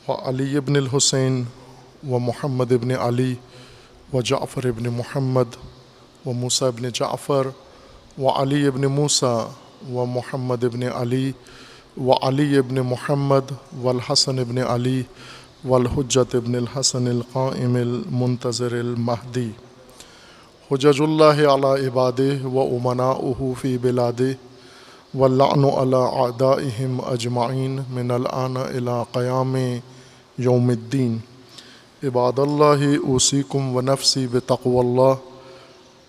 وعلی ابن الحسین ومحمد ابن علی وجعفر ابن محمد وموسیٰ ابن جعفر وعلی ابن موسیٰ ومحمد ابن علی وعلی ابن محمد والحسن ابن علی والحجۃ ابن الحسن القائم المنتظر المہدی، حجج اللہ علی عبادہ و امناؤہ فی بلادہ واللعن علی اعدائہم اجمعین من الآن الی قیام یوم الدین۔ عباد اللہ اوصیکم و نفسی بتقوی اللہ،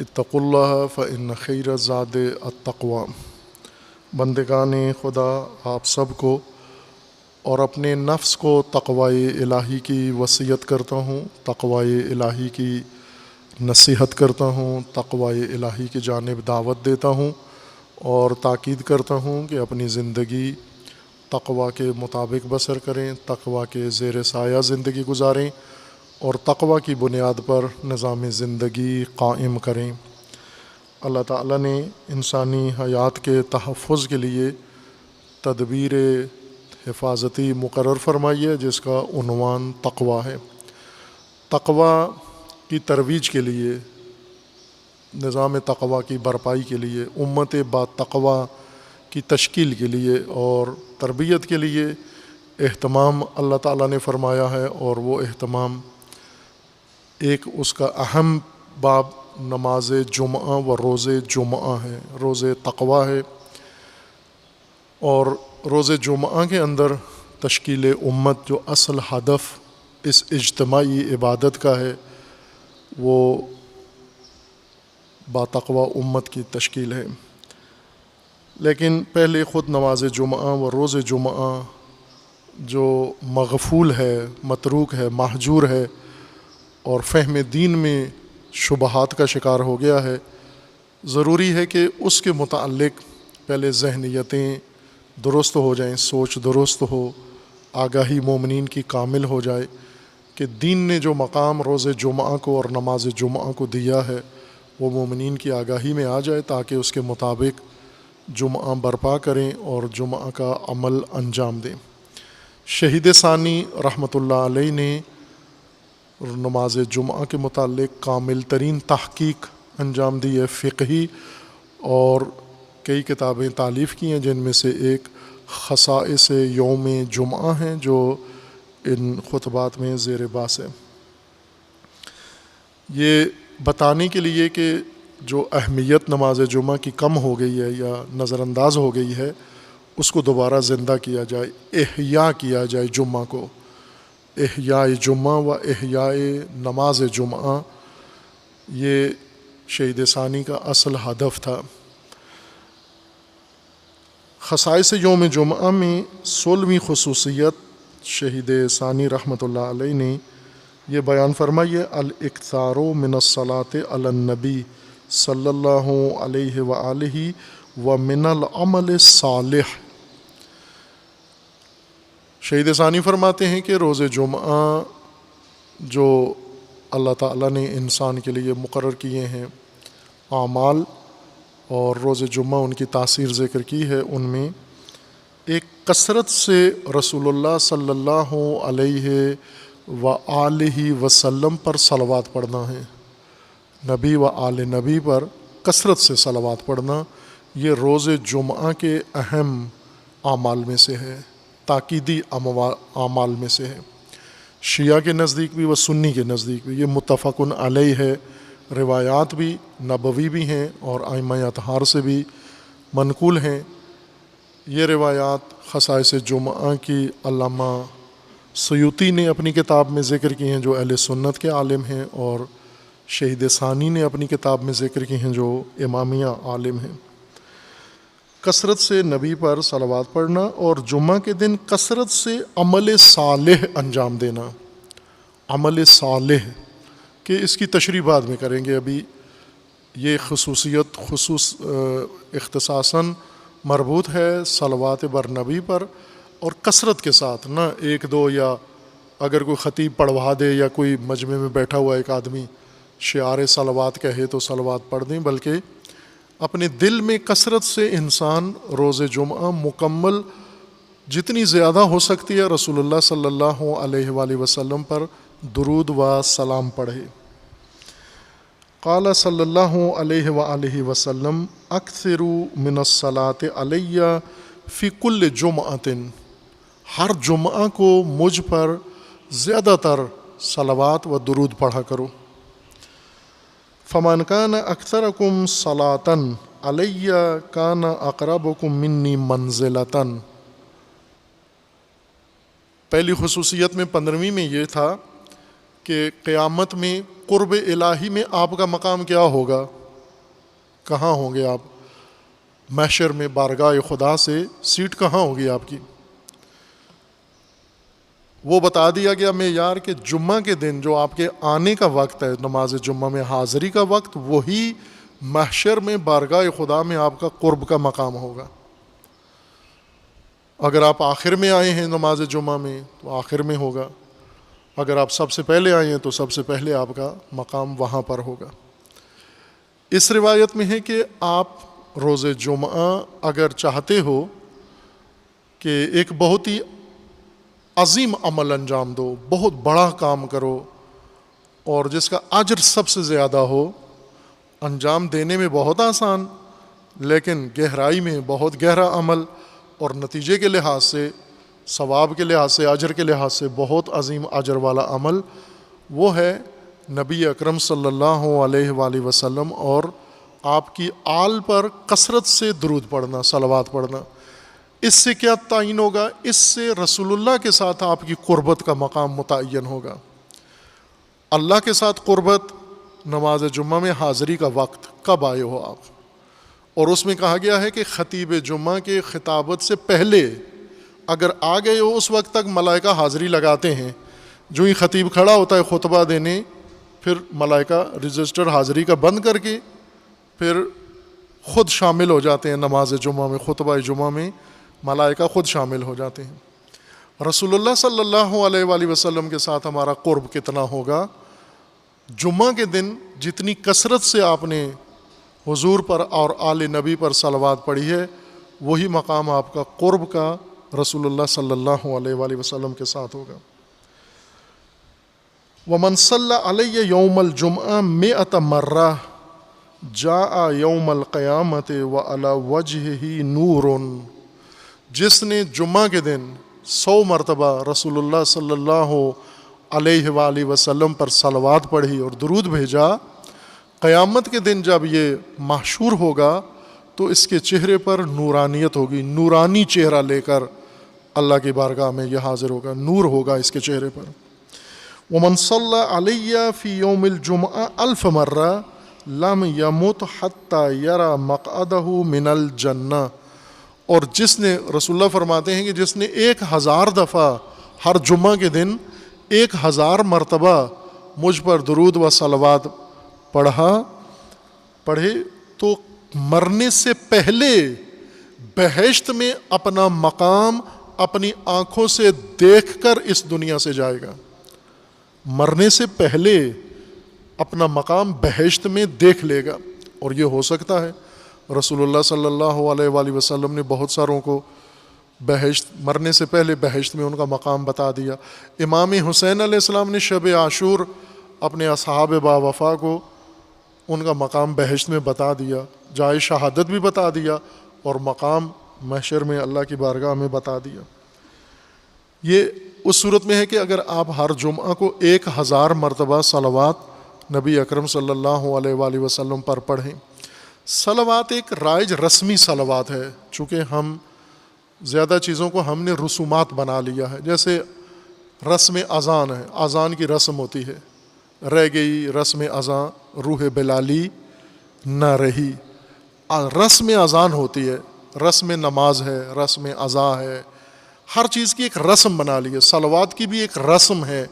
اتقوا اللہ فإن خیر الزاد التقوی۔ بندگان خدا، آپ سب کو اور اپنے نفس کو تقوی الہی کی وصیت کرتا ہوں، تقوی الہی کی نصیحت کرتا ہوں، تقوی الہی کی جانب دعوت دیتا ہوں اور تاکید کرتا ہوں کہ اپنی زندگی تقوی کے مطابق بسر کریں، تقوی کے زیر سایہ زندگی گزاریں اور تقوی کی بنیاد پر نظام زندگی قائم کریں۔ اللہ تعالیٰ نے انسانی حیات کے تحفظ کے لیے تدبیر حفاظتی مقرر فرمائی ہے، جس کا عنوان تقوی ہے۔ تقوی کی ترویج کے لیے، نظام تقوی کی برپائی کے لیے، امت با تقوی کی تشکیل کے لیے اور تربیت کے لیے اہتمام اللہ تعالیٰ نے فرمایا ہے، اور وہ اہتمام ایک اس کا اہم باب نماز جمعہ و روز جمعہ ہے، روز تقوی ہے۔ اور روز جمعہ کے اندر تشکیل امت، جو اصل ہدف اس اجتماعی عبادت کا ہے، وہ با تقوی امت کی تشکیل ہے۔ لیکن پہلے خود نماز جمعہ و روز جمعہ جو مغفول ہے، متروک ہے، مہجور ہے اور فہم دین میں شبہات کا شکار ہو گیا ہے، ضروری ہے کہ اس کے متعلق پہلے ذہنیتیں درست ہو جائیں، سوچ درست ہو، آگاہی مومنین کی کامل ہو جائے کہ دین نے جو مقام روز جمعہ کو اور نماز جمعہ کو دیا ہے وہ مومنین کی آگاہی میں آ جائے، تاکہ اس کے مطابق جمعہ برپا کریں اور جمعہ کا عمل انجام دیں۔ شہید ثانی رحمۃ اللہ علیہ نے نماز جمعہ کے متعلق کامل ترین تحقیق انجام دی ہے، فقہی، اور کئی کتابیں تالیف کی ہیں، جن میں سے ایک خصائص یوم جمعہ ہیں، جو ان خطبات میں زیر باس ہے۔ یہ بتانے کے لیے کہ جو اہمیت نماز جمعہ کی کم ہو گئی ہے یا نظر انداز ہو گئی ہے، اس کو دوبارہ زندہ کیا جائے، احیاء کیا جائے جمعہ کو، احیاء جمعہ و احیاء نماز جمعہ، یہ شہید ثانی کا اصل ہدف تھا۔ خصائص یوم جمعہ میں 16ویں خصوصیت شہید ثانی رحمۃ اللہ علیہ نے یہ بیان فرمائی ہے، الاکثار من الصلاۃ علی النبی صلی اللہ علیہ وآلہ ومن العمل الصالح۔ شہید ثانی فرماتے ہیں کہ روز جمعہ جو اللہ تعالیٰ نے انسان کے لیے مقرر کیے ہیں اعمال، اور روز جمعہ ان کی تاثیر ذکر کی ہے، ان میں ایک کثرت سے رسول اللہ صلی اللہ علیہ وآلہ وسلم پر صلوات پڑھنا ہے، نبی و آل نبی پر کثرت سے صلوات پڑھنا، یہ روز جمعہ کے اہم اعمال میں سے ہے، تاکیدی اعمال میں سے ہے۔ شیعہ کے نزدیک بھی و سنی کے نزدیک بھی یہ متفق علیہ ہے، روایات بھی نبوی بھی ہیں اور ائمہ اطہار سے بھی منقول ہیں۔ یہ روایات خصائص جمعہ کی علامہ سیوطی نے اپنی کتاب میں ذکر کی ہیں، جو اہل سنت کے عالم ہیں، اور شہید ثانی نے اپنی کتاب میں ذکر کی ہیں، جو امامیہ عالم ہیں۔ کثرت سے نبی پر صلوات پڑھنا اور جمعہ کے دن کثرت سے عمل صالح انجام دینا، عمل صالح کہ اس کی تشریح بعد میں کریں گے، ابھی یہ خصوصیت اختصاصاً مربوط ہے صلوات بر نبی پر، اور کثرت کے ساتھ، نہ ایک دو، یا اگر کوئی خطیب پڑھوا دے یا کوئی مجمع میں بیٹھا ہوا ایک آدمی شعار صلوات کہے تو صلوات پڑھ دیں، بلکہ اپنے دل میں کثرت سے انسان روز جمعہ مکمل جتنی زیادہ ہو سکتی ہے رسول اللہ صلی اللہ علیہ وآلہ وسلم پر درود و سلام پڑھے۔ قال صلی اللہ علیہ وآلہ وسلم اکثروا من الصلاۃ علی فی کل جمعۃ، ہر جمعہ کو مجھ پر زیادہ تر صلوات و درود پڑھا کرو۔ فمن کان اکثرکم صلاۃً علیہ کان اقربکم منی منزلۃً۔ پہلی خصوصیت میں 15ویں میں یہ تھا کہ قیامت میں قرب الہی میں آپ کا مقام کیا ہوگا، کہاں ہوں گے آپ، محشر میں بارگاہ خدا سے سیٹ کہاں ہوگی آپ کی۔ وہ بتا دیا گیا معیار کہ جمعہ کے دن جو آپ کے آنے کا وقت ہے، نماز جمعہ میں حاضری کا وقت، وہی محشر میں بارگاہ خدا میں آپ کا قرب کا مقام ہوگا۔ اگر آپ آخر میں آئے ہیں نماز جمعہ میں تو آخر میں ہوگا، اگر آپ سب سے پہلے آئے ہیں تو سب سے پہلے آپ کا مقام وہاں پر ہوگا۔ اس روایت میں ہے کہ آپ روز جمعہ اگر چاہتے ہو کہ ایک بہت ہی عظیم عمل انجام دو، بہت بڑا کام کرو اور جس کا اجر سب سے زیادہ ہو، انجام دینے میں بہت آسان لیکن گہرائی میں بہت گہرا عمل، اور نتیجے کے لحاظ سے، ثواب کے لحاظ سے، اجر کے لحاظ سے بہت عظیم اجر والا عمل، وہ ہے نبی اکرم صلی اللہ علیہ وآلہ وسلم اور آپ کی آل پر کثرت سے درود پڑھنا، صلوات پڑھنا۔ اس سے کیا تعین ہوگا؟ اس سے رسول اللہ کے ساتھ آپ کی قربت کا مقام متعین ہوگا۔ اللہ کے ساتھ قربت نماز جمعہ میں حاضری کا وقت کب آئے ہو آپ، اور اس میں کہا گیا ہے کہ خطیب جمعہ کے خطابت سے پہلے اگر آ گئے ہو، اس وقت تک ملائکہ حاضری لگاتے ہیں۔ جو ہی خطیب کھڑا ہوتا ہے خطبہ دینے، پھر ملائکہ رجسٹر حاضری کا بند کر کے پھر خود شامل ہو جاتے ہیں نماز جمعہ میں، خطبہ جمعہ میں ملائکہ خود شامل ہو جاتے ہیں۔ رسول اللہ صلی اللہ علیہ وآلہ وسلم کے ساتھ ہمارا قرب کتنا ہوگا؟ جمعہ کے دن جتنی کثرت سے آپ نے حضور پر اور آل نبی پر صلوات پڑھی ہے، وہی مقام آپ کا قرب کا رسول اللہ صلی اللہ علیہ وآلہ وسلم کے ساتھ ہوگا۔ وَمَنْ صَلَّى عَلَيَّ يَوْمَ الْجُمْعَةِ مِئَةَ مَرَّةٍ جَاءَ يَوْمَ الْقِيَامَةِ وَعَلَى وَجْهِهِ نُورٌ۔ جس نے جمعہ کے دن 100 مرتبہ رسول اللہ صلی اللہ علیہ وآلہ وسلم پر صلوات پڑھی اور درود بھیجا، قیامت کے دن جب یہ محشور ہوگا تو اس کے چہرے پر نورانیت ہوگی، نورانی چہرہ لے کر اللہ کی بارگاہ میں یہ حاضر ہوگا، نور ہوگا اس کے چہرے پر۔ وَمَنْ صَلَّى عَلَيَّ فِي يَوْمِ الْجُمْعَةِ 1000 مرة لَمْ يَمُتْ حَتَّى يَرَى مَقْعَدَهُ مِنَ الْجَنَّةِ۔ اور جس نے، رسول اللہ فرماتے ہیں کہ جس نے 1000 دفعہ ہر جمعہ کے دن 1000 مرتبہ مجھ پر درود و صلوات پڑھے تو مرنے سے پہلے بہشت میں اپنا مقام اپنی آنکھوں سے دیکھ کر اس دنیا سے جائے گا۔ مرنے سے پہلے اپنا مقام بہشت میں دیکھ لے گا، اور یہ ہو سکتا ہے۔ رسول اللہ صلی اللہ علیہ وآلہ وسلم نے بہت ساروں کو بہشت، مرنے سے پہلے بہشت میں ان کا مقام بتا دیا۔ امام حسین علیہ السلام نے شب عاشور اپنے اصحاب با وفا کو ان کا مقام بہشت میں بتا دیا، جائے شہادت بھی بتا دیا، اور مقام محشر میں اللہ کی بارگاہ میں بتا دیا۔ یہ اس صورت میں ہے کہ اگر آپ ہر جمعہ کو 1000 مرتبہ صلوات نبی اکرم صلی اللہ علیہ وآلہ وسلم پر پڑھیں۔ صلوات ایک رائج رسمی صلوات ہے، چونکہ ہم زیادہ چیزوں کو ہم نے رسومات بنا لیا ہے، جیسے رسم اذان ہے، اذان کی رسم ہوتی ہے، رہ گئی رسم اذان، روح بلالی نہ رہی۔ رسم اذان ہوتی ہے، رسم نماز ہے، رسم اذان ہے، ہر چیز کی ایک رسم بنا لی ہے۔ صلوات کی بھی ایک رسم ہے۔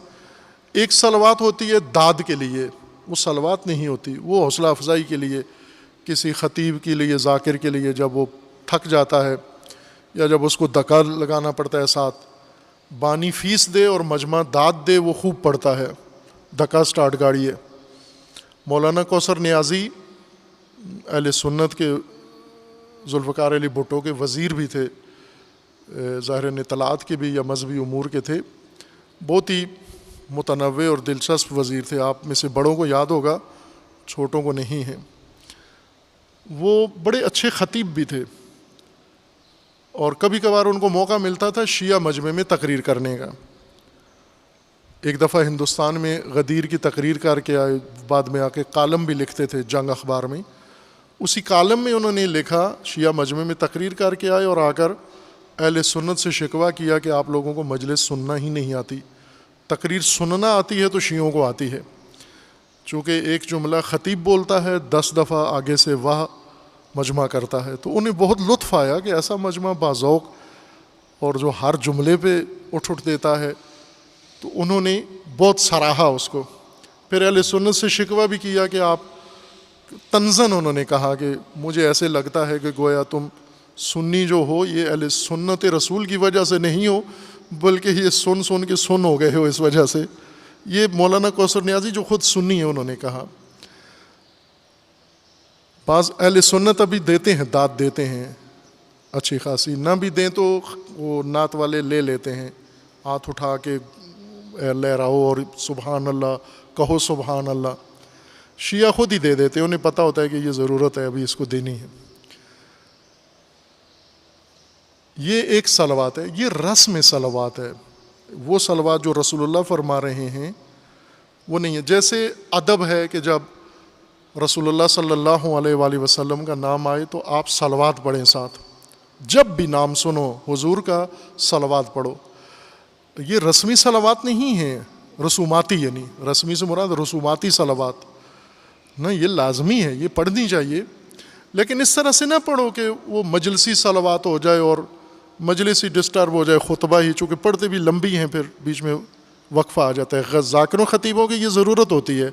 ایک صلوات ہوتی ہے داد کے لیے، وہ صلوات نہیں ہوتی، وہ حوصلہ افزائی کے لیے، کسی خطیب کے لیے، ذاکر کے لیے جب وہ تھک جاتا ہے یا جب اس کو دکا لگانا پڑتا ہے ساتھ، بانی فیس دے اور مجمع داد دے، وہ خوب پڑھتا ہے، دکا سٹارٹ گاڑی ہے۔ مولانا کوثر نیازی اہل سنت کے، ذوالفقار علی بھٹو کے وزیر بھی تھے، ظاہر اطلاعات کے بھی یا مذہبی امور کے تھے، بہت ہی متنوع اور دلچسپ وزیر تھے۔ آپ میں سے بڑوں کو یاد ہوگا، چھوٹوں کو نہیں ہے۔ وہ بڑے اچھے خطیب بھی تھے، اور کبھی کبھار ان کو موقع ملتا تھا شیعہ مجمع میں تقریر کرنے کا۔ ایک دفعہ ہندوستان میں غدیر کی تقریر کر کے آئے، بعد میں آ کے کالم بھی لکھتے تھے جنگ اخبار میں. اسی کالم میں انہوں نے لکھا، شیعہ مجمع میں تقریر کر کے آئے اور آ کر اہل سنت سے شکوہ کیا کہ آپ لوگوں کو مجلس سننا ہی نہیں آتی، تقریر سننا آتی ہے تو شیعوں کو آتی ہے. چونکہ ایک جملہ خطیب بولتا ہے 10 دفعہ آگے سے واہ مجمع کرتا ہے، تو انہیں بہت لطف آیا کہ ایسا مجمع باذوق اور جو ہر جملے پہ اٹھ دیتا ہے، تو انہوں نے بہت سراہا اس کو. پھر اہل سنت سے شکوہ بھی کیا کہ آپ تنزن، انہوں نے کہا کہ مجھے ایسے لگتا ہے کہ گویا تم سنی جو ہو یہ اہل سنت رسول کی وجہ سے نہیں ہو، بلکہ یہ سن کے سن ہو گئے ہو اس وجہ سے. یہ مولانا کوثر نیازی جو خود سنی ہے انہوں نے کہا. بعض اہل سنت ابھی دیتے ہیں، داد دیتے ہیں اچھی خاصی، نہ بھی دیں تو وہ نعت والے لے لیتے ہیں، ہاتھ اٹھا کے لہراؤ اور سبحان اللہ کہو سبحان اللہ. شیعہ خود ہی دے دیتے ہیں، انہیں پتہ ہوتا ہے کہ یہ ضرورت ہے ابھی اس کو دینی ہے. یہ ایک صلوات ہے، یہ رسم صلوات ہے. وہ صلوات جو رسول اللہ فرما رہے ہیں وہ نہیں ہے. جیسے ادب ہے کہ جب رسول اللہ صلی اللہ علیہ وآلہ وسلم کا نام آئے تو آپ صلوات پڑھیں ساتھ، جب بھی نام سنو حضور کا صلوات پڑھو. یہ رسمی صلوات نہیں ہیں، رسوماتی، یعنی رسمی سے مراد رسوماتی صلوات نہ، یہ لازمی ہے، یہ پڑھنی چاہیے. لیکن اس طرح سے نہ پڑھو کہ وہ مجلسی صلوات ہو جائے اور مجلس ہی ڈسٹرب ہو جائے، خطبہ ہی، چونکہ پڑھتے بھی لمبی ہیں پھر بیچ میں وقفہ آ جاتا ہے. ذاکروں خطیبوں کی یہ ضرورت ہوتی ہے،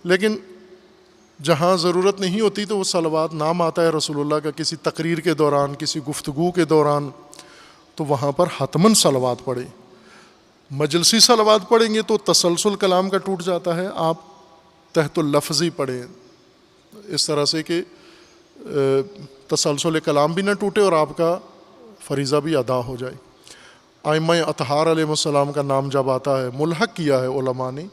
لیکن جہاں ضرورت نہیں ہوتی تو وہ صلوات، نام آتا ہے رسول اللہ کا کسی تقریر کے دوران، کسی گفتگو کے دوران، تو وہاں پر حتماً صلوات پڑھیں. مجلسی صلوات پڑھیں گے تو تسلسل کلام کا ٹوٹ جاتا ہے. آپ تحت اللفظی پڑھیں اس طرح سے کہ تسلسل کلام بھی نہ ٹوٹے اور آپ کا فریضہ بھی ادا ہو جائے. ائمہ اطہار علیہ السلام کا نام جب آتا ہے، ملحق کیا ہے علماء نے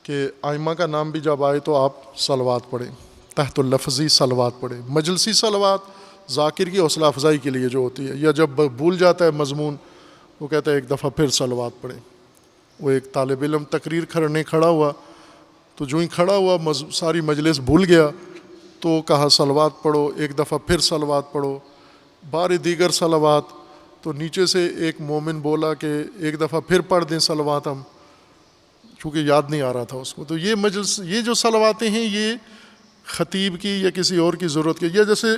کہ ائمہ کا نام بھی جب آئے تو آپ صلوات پڑھیں، تحت اللفظی صلوات پڑھیں. مجلسی صلوات ذاکر کی حوصلہ افزائی کے لیے جو ہوتی ہے، یا جب بھول جاتا ہے مضمون وہ کہتا ہے ایک دفعہ پھر صلوات پڑھیں. وہ ایک طالب علم تقریر کرنے کھڑا ہوا تو جو ہی کھڑا ہوا ساری مجلس بھول گیا تو کہا صلوات پڑھو، ایک دفعہ پھر صلوات پڑھو، بار دیگر صلوات. تو نیچے سے ایک مومن بولا کہ ایک دفعہ پھر پڑھ دیں صلوات ہم، چونکہ یاد نہیں آ رہا تھا اس کو. تو یہ مجلس، یہ جو صلواتیں ہیں یہ خطیب کی یا کسی اور کی ضرورت کی. یا جیسے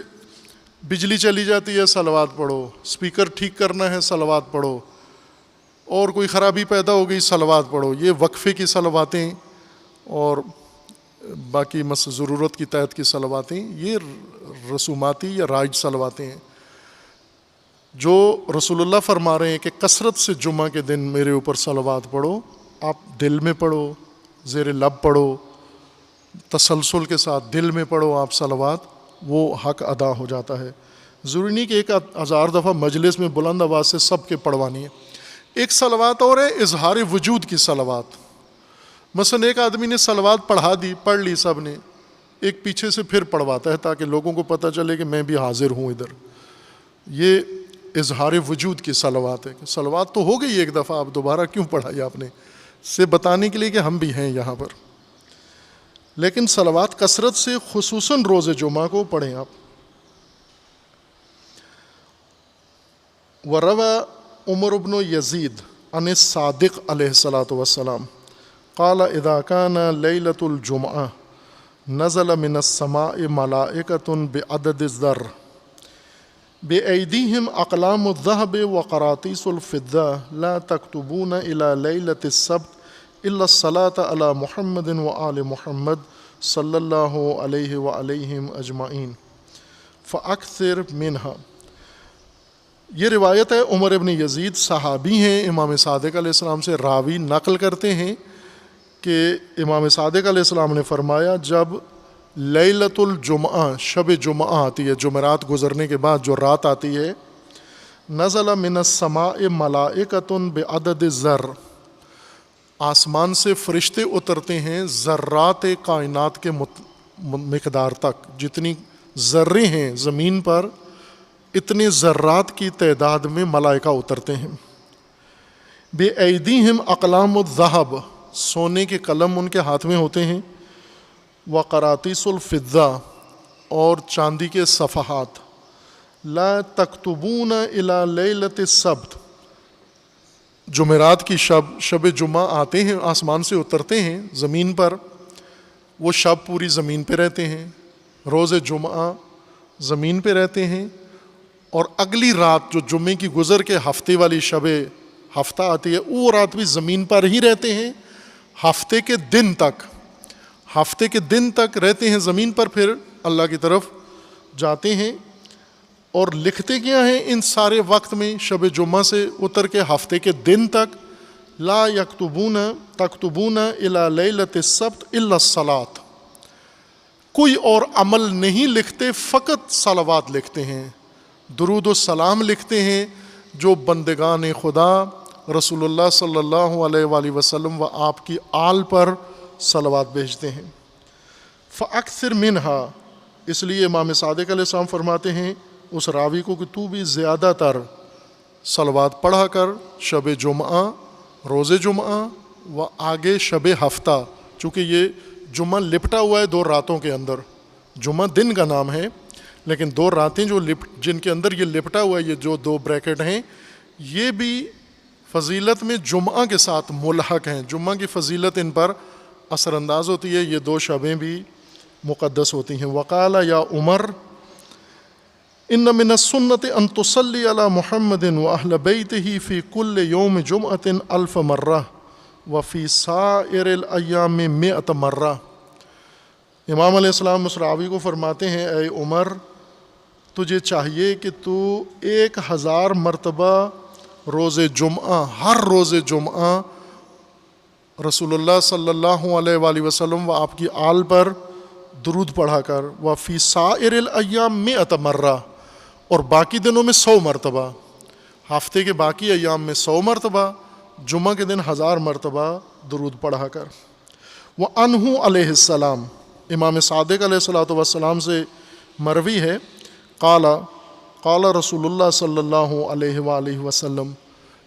بجلی چلی جاتی ہے صلوات پڑھو، اسپیکر ٹھیک کرنا ہے صلوات پڑھو، اور کوئی خرابی پیدا ہو گئی صلوات پڑھو. یہ وقفے کی صلواتیں اور باقی ضرورت کی تحت کی صلواتیں یہ رسوماتی یا رائج صلواتیں ہیں. جو رسول اللہ فرما رہے ہیں کہ کثرت سے جمعہ کے دن میرے اوپر صلوات پڑھو، آپ دل میں پڑھو، زیر لب پڑھو، تسلسل کے ساتھ دل میں پڑھو آپ صلوات، وہ حق ادا ہو جاتا ہے. ضروری نہیں کہ ایک 1000 دفعہ مجلس میں بلند آواز سے سب کے پڑھوانی ہے. ایک صلوات اور ہے اظہار وجود کی صلوات. مثلا ایک آدمی نے صلوات پڑھ لی سب نے، ایک پیچھے سے پھر پڑھواتا ہے تاکہ لوگوں کو پتہ چلے کہ میں بھی حاضر ہوں ادھر. یہ اظہار وجود کی صلوات ہے. صلوات تو ہو گئی ایک دفعہ، آپ دوبارہ کیوں پڑھائی آپ نے، سے بتانے کے لیے کہ ہم بھی ہیں یہاں پر. لیکن صلوات کثرت سے خصوصاً روز جمعہ کو پڑھیں آپ. وروى عمر بن يزيد عن الصادق علیہ الصلاۃ والسلام قال اذا كان ليلة الجمعة نزل من السماء ملائكة بعدد الذر بأيديهم أقلام الذهب وقراطيس الفضة لا تكتبون إلى ليلة السبت إلا الصلاة على محمد وآل محمد صلی اللہ علیہ وآلہم اجمعین فأکثر منها. یہ روایت ہے، عمر ابن یزید صحابی ہیں، امام صادق علیہ السلام سے راوی نقل کرتے ہیں کہ امام صادق علیہ السلام نے فرمایا جب لیلۃ الجمعہ، شب جمعہ آتی ہے، جمعرات گزرنے کے بعد جو رات آتی ہے، نزل من السماء ملائکۃ بعدد الذر، آسمان سے فرشتے اترتے ہیں ذرات کائنات کے مقدار تک. جتنی ذرے ہیں زمین پر اتنے ذرات کی تعداد میں ملائکہ اترتے ہیں. بے ایدیہم اقلام الذہب، سونے کے قلم ان کے ہاتھ میں ہوتے ہیں، وقراطیس الفضہ، اور چاندی کے صفحات، لا تکتبون الی لیلۃ السبت، جمعرات کی شب جمعہ آتے ہیں، آسمان سے اترتے ہیں زمین پر، وہ شب پوری زمین پہ رہتے ہیں، روز جمعہ زمین پہ رہتے ہیں، اور اگلی رات جو جمعے کی گزر کے ہفتے والی شب ہفتہ آتی ہے، وہ رات بھی زمین پر ہی رہتے ہیں، ہفتے کے دن تک رہتے ہیں زمین پر، پھر اللہ کی طرف جاتے ہیں۔ اور لکھتے کیا ہیں ان سارے وقت میں، شب جمعہ سے اتر کے ہفتے کے دن تک، لا تکتبون الی لیلۃ السبت الا الصلاۃ، کوئی اور عمل نہیں لکھتے، فقط صلوات لکھتے ہیں، درود و سلام لکھتے ہیں، جو بندگان خدا رسول اللہ صلی اللہ علیہ وآلہ وسلم و آپ کی آل پر صلوات بھیجتے ہیں۔ فاکثر منہا، اس لیے امام صادق علیہ السلام فرماتے ہیں اس راوی کو کہ تو بھی زیادہ تر صلوات پڑھا کر، شب جمعہ، روز جمعہ و آگے شب ہفتہ، چونکہ یہ جمعہ لپٹا ہوا ہے 2 راتوں کے اندر، جمعہ دن کا نام ہے لیکن 2 راتیں جو جن کے اندر یہ لپٹا ہوا ہے، یہ جو 2 بریکٹ ہیں، یہ بھی فضیلت میں جمعہ کے ساتھ ملحق ہیں، جمعہ کی فضیلت ان پر اثر انداز ہوتی ہے، یہ 2 شبیں بھی مقدس ہوتی ہیں۔ وقال یا عمر ان من السنت ان تصلی علی محمد و اہل بیتہ فی کل یوم جمعۃ 1000 مرہ وفی سائر الایام 100 مرہ۔ امام علیہ السلام اس راوی کو فرماتے ہیں اے عمر، تجھے چاہیے کہ تو 1000 مرتبہ روز جمعہ، ہر روز جمعہ رسول اللہ صلی اللہ علیہ وآلہ وسلم و آپ کی آل پر درود پڑھا کر، وفی سائر الایام 100 مرہ، اور باقی دنوں میں 100 مرتبہ، ہفتے کے باقی ایام میں 100 مرتبہ، جمعہ کے دن 1000 مرتبہ درود پڑھا کر۔ وعنہ علیہ السلام، امام صادق علیہ السلام سے مروی ہے، قال رسول اللہ صلی اللہ علیہ وآلہ وسلم،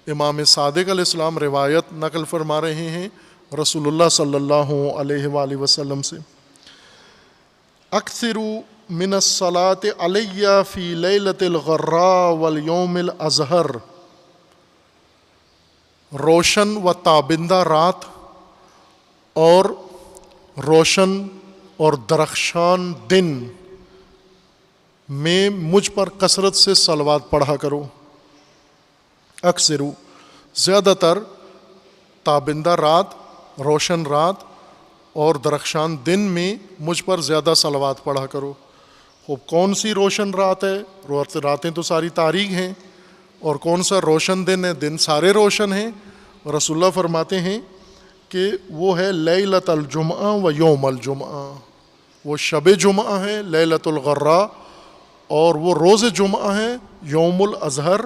امام صادق علیہ السلام روایت نقل فرما رہے ہیں رسول اللہ صلی اللہ علیہ وآلہ وسلم سے، اکثروا من الصلاة علی فی لیلۃ الغراء والیوم الازہر، روشن و تابندہ رات اور روشن اور درخشان دن میں مجھ پر کثرت سے صلوات پڑھا کرو۔ اکثرو، زیادہ تر، تابندہ رات، روشن رات اور درخشان دن میں مجھ پر زیادہ صلوات پڑھا کرو۔ خوب کون سی روشن رات ہے؟ راتیں تو ساری تاریک ہیں، اور کون سا روشن دن ہے؟ دن سارے روشن ہیں۔ رسول اللہ فرماتے ہیں کہ وہ ہے لیلۃ الجمعہ و یوم الجمعہ، وہ شب جمعہ ہے لیلۃ الغراء، اور وہ روز جمعہ ہے یوم الازہر۔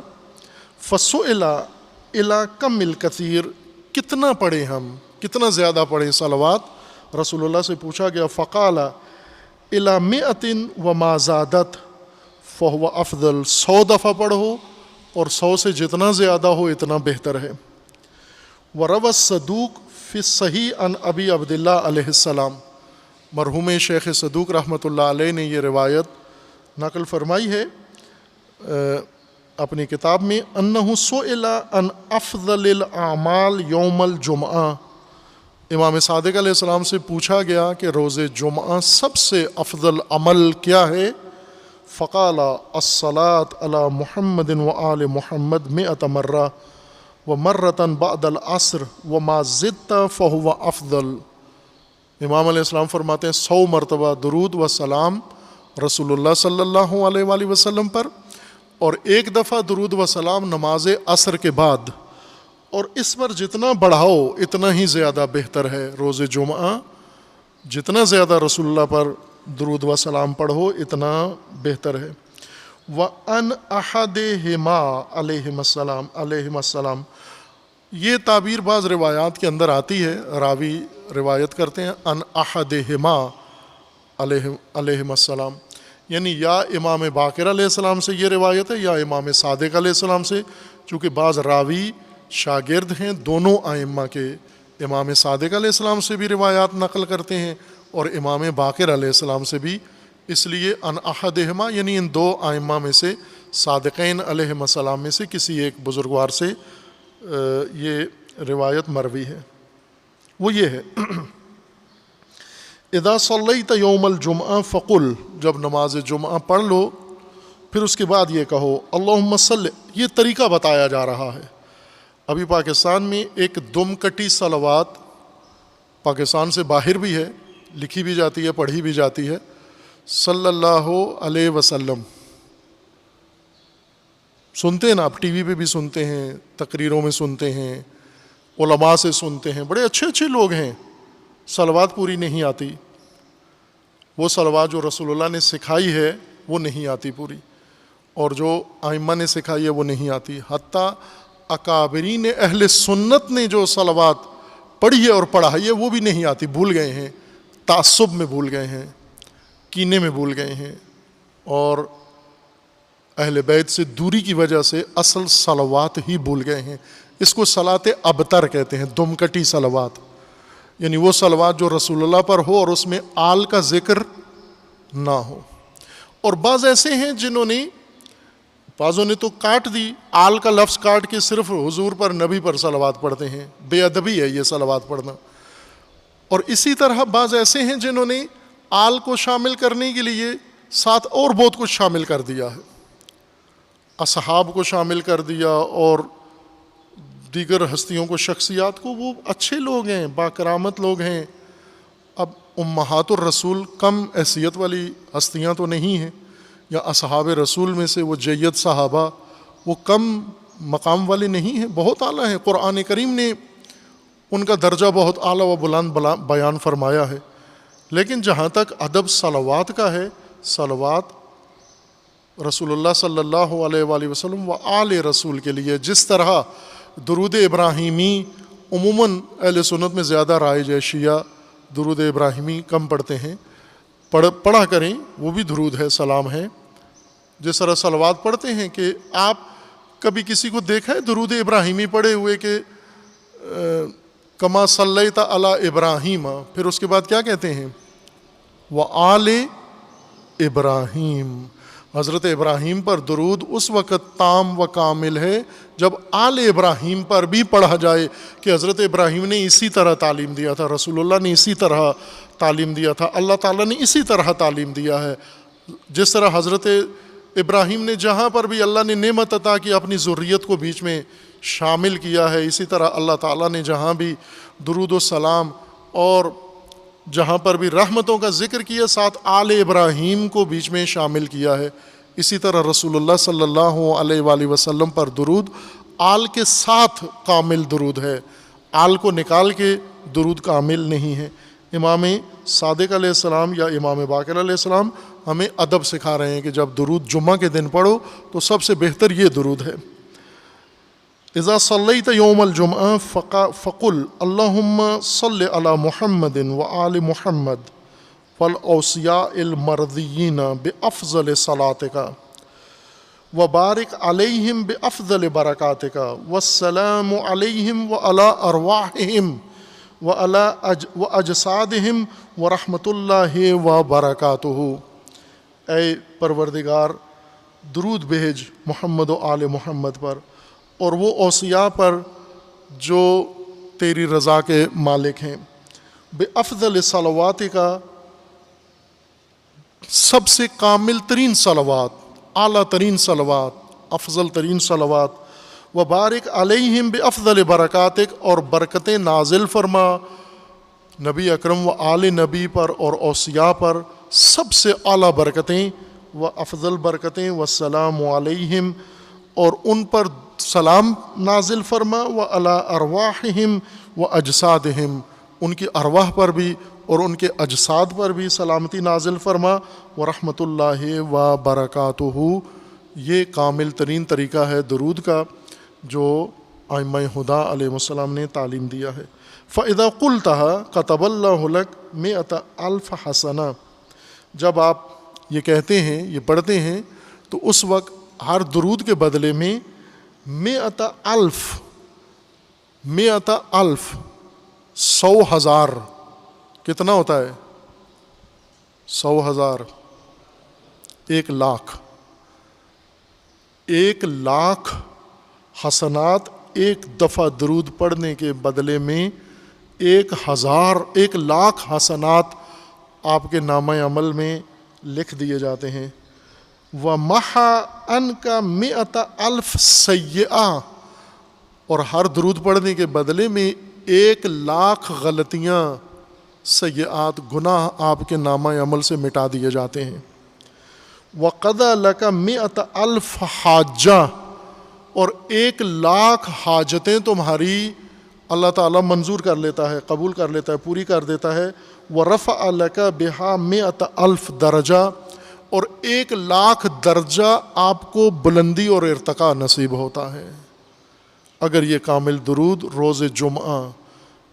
فسئل الی کم الکثیر، کتنا پڑھیں ہم، کتنا زیادہ پڑھیں صلوات؟ رسول اللہ سے پوچھا گیا، فقال الی 100 وما زادت فہو افضل، 100 دفعہ پڑھو اور 100 سے جتنا زیادہ ہو اتنا بہتر ہے۔ وروى الصدوق فی الصحیح عن ابی عبداللہ علیہ السلام، مرحوم شیخ صدوق رحمۃ اللہ علیہ نے یہ روایت نقل فرمائی ہے اپنی کتاب میں، انہ سئل عن افضل الاعمال یوم الجمعہ، امام صادق علیہ السلام سے پوچھا گیا کہ روز جمعہ سب سے افضل عمل کیا ہے؟ فقال الصلاة علی محمد وآل محمد 100 مرہ ومرة بعد العصر وما زدت فہو افضل۔ امام علیہ السلام فرماتے ہیں 100 مرتبہ درود و سلام رسول اللہ صلی اللہ علیہ وآلہ وسلم پر، اور 1 دفعہ درود و سلام نماز عصر کے بعد، اور اس پر جتنا بڑھاؤ اتنا ہی زیادہ بہتر ہے۔ روز جمعہ جتنا زیادہ رسول اللہ پر درود و سلام پڑھو اتنا بہتر ہے۔ وَأَنْ أَحَدِهِمَا علیہم السلام، یہ تعبیر بعض روایات کے اندر آتی ہے، راوی روایت کرتے ہیں ان احدہما علیہم السلام، یعنی یا امام باقر علیہ السلام سے یہ روایت ہے یا امام صادق علیہ السلام سے، چونکہ بعض راوی شاگرد ہیں دونوں ائمہ کے، امام صادق علیہ السلام سے بھی روایات نقل کرتے ہیں اور امام باقر علیہ السلام سے بھی، اس لیے ان احدہما یعنی ان دو ائمہ میں سے صادقین علیہ السلام میں سے کسی ایک بزرگوار سے یہ روایت مروی ہے، وہ یہ ہے اذا صلیت یوم الجمعہ فقل، جب نماز جمعہ پڑھ لو پھر اس کے بعد یہ کہو اللہم صلی، یہ طریقہ بتایا جا رہا ہے۔ ابھی پاکستان میں ایک دم کٹی صلوات پاکستان سے باہر بھی ہے، لکھی بھی جاتی ہے، پڑھی بھی جاتی ہے، صلی اللہ علیہ وسلم، سنتے ہیں نا آپ، ٹی وی پہ بھی سنتے ہیں، تقریروں میں سنتے ہیں، علماء سے سنتے ہیں، بڑے اچھے اچھے لوگ ہیں، صلوات پوری نہیں آتی، وہ صلوات جو رسول اللہ نے سکھائی ہے وہ نہیں آتی پوری، اور جو ائمہ نے سکھائی ہے وہ نہیں آتی، حتیٰ اکابرین اہل سنت نے جو صلوات پڑھی ہے اور پڑھائی ہے وہ بھی نہیں آتی، بھول گئے ہیں، تعصب میں بھول گئے ہیں، کینے میں بھول گئے ہیں، اور اہل بیت سے دوری کی وجہ سے اصل صلوات ہی بھول گئے ہیں۔ اس کو صلاۃ ابتر کہتے ہیں، دم کٹی صلوات، یعنی وہ صلوات جو رسول اللہ پر ہو اور اس میں آل کا ذکر نہ ہو۔ اور بعض ایسے ہیں جنہوں نے، بعضوں نے تو کاٹ دی، آل کا لفظ کاٹ کے صرف حضور پر، نبی پر صلوات پڑھتے ہیں، بے ادبی ہے یہ صلوات پڑھنا۔ اور اسی طرح بعض ایسے ہیں جنہوں نے آل کو شامل کرنے کے لیے ساتھ اور بہت کچھ شامل کر دیا ہے، اصحاب کو شامل کر دیا اور دیگر ہستیوں کو، شخصیات کو، وہ اچھے لوگ ہیں، باکرامت لوگ ہیں۔ اب امہات الرسول کم حیثیت والی ہستیاں تو نہیں ہیں، یا اصحاب رسول میں سے وہ جید صحابہ وہ کم مقام والے نہیں ہیں، بہت اعلیٰ ہیں، قرآن کریم نے ان کا درجہ بہت اعلیٰ و بلند بیان فرمایا ہے۔ لیکن جہاں تک ادب صلوات کا ہے، صلوات رسول اللہ صلی اللہ علیہ وآلہ وسلم و آل رسول کے لیے، جس طرح درود ابراہیمی عموماً اہل سنت میں زیادہ رائج ہے، شیعہ درود ابراہیمی کم پڑھتے ہیں، پڑھا کریں، وہ بھی درود ہے، سلام ہے۔ جس طرح صلوات پڑھتے ہیں کہ آپ کبھی کسی کو دیکھا ہے درود ابراہیمی پڑھے ہوئے کہ کما صلیت علی ابراہیم، پھر اس کے بعد کیا کہتے ہیں وآل ابراہیم، حضرت ابراہیم پر درود اس وقت تام و کامل ہے جب آل ابراہیم پر بھی پڑھا جائے کہ حضرت ابراہیم نے اسی طرح تعلیم دیا تھا، رسول اللہ نے اسی طرح تعلیم دیا تھا، اللہ تعالیٰ نے اسی طرح تعلیم دیا ہے۔ جس طرح حضرت ابراہیم نے جہاں پر بھی اللہ نے نعمت عطا کی اپنی ذریت کو بیچ میں شامل کیا ہے، اسی طرح اللہ تعالیٰ نے جہاں بھی درود و سلام اور جہاں پر بھی رحمتوں کا ذکر کیا ساتھ آل ابراہیم کو بیچ میں شامل کیا ہے۔ اسی طرح رسول اللہ صلی اللہ علیہ وآلہ وسلم پر درود آل کے ساتھ کامل درود ہے، آل کو نکال کے درود کامل نہیں ہے۔ امام صادق علیہ السلام یا امام باقر علیہ السلام ہمیں ادب سکھا رہے ہیں کہ جب درود جمعہ کے دن پڑھو تو سب سے بہتر یہ درود ہے، اذا صلیت یوم الجمعہ فقل اللہم صلی علی محمد وآل محمد فالاوصیاء المرضیین بافضل صلاتک وبارک علیہم بافضل برکاتک والسلام علیہم وعلی ارواحہم واجسادہم ورحمۃ اللہ وبرکاتہ۔ اے پروردگار درود بھیج محمد و آل محمد پر اور وہ اوصیاء پر جو تیری رضا کے مالک ہیں، بافضل صلوات کا سب سے کامل ترین صلوات، اعلیٰ ترین صلوات، افضل ترین صلوات، وبارک علیہم بافضل برکاتک اور برکتیں نازل فرما نبی اکرم و آل نبی پر اور اوصیاء پر سب سے اعلیٰ برکتیں و افضل برکتیں، والسلام علیہم اور ان پر سلام نازل فرما، وعلی ارواحہم و اجسادہم ان کی ارواح پر بھی اور ان کے اجساد پر بھی سلامتی نازل فرما، ورحمۃ اللہ وبرکاتہ۔ یہ کامل ترین طریقہ ہے درود کا جو ائمہ ہدیٰ علیہ السلام نے تعلیم دیا ہے۔ فَإِذَا قُلْتَهَا كَتَبَ اللَّهُ لَكَ مِئَةَ أَلْفَ حَسَنَةٍ، جب آپ یہ کہتے ہیں، یہ پڑھتے ہیں، تو اس وقت ہر درود کے بدلے میں مئۃ الف مئت الف 100,000 کتنا ہوتا ہے 100,000 1,00,000 1,00,000 حسنات ایک دفعہ درود پڑھنے کے بدلے میں 1,00,000 حسنات آپ کے نامہ عمل میں لکھ دیے جاتے ہیں. وَمَحَا عَنْكَ 100,000 سیئہ اور ہر درود پڑھنے کے بدلے میں 1,00,000 غلطیاں سیئات گناہ آپ کے نامہ عمل سے مٹا دیے جاتے ہیں. وَقَضَى لَكَ 100,000 حاجہ اور 1,00,000 حاجتیں تمہاری اللہ تعالیٰ منظور کر لیتا ہے, قبول کر لیتا ہے, پوری کر دیتا ہے. وَرَفَعَ لَكَ بِهَا 100,000 درجہ اور 1,00,000 درجہ آپ کو بلندی اور ارتقاء نصیب ہوتا ہے اگر یہ کامل درود روز جمعہ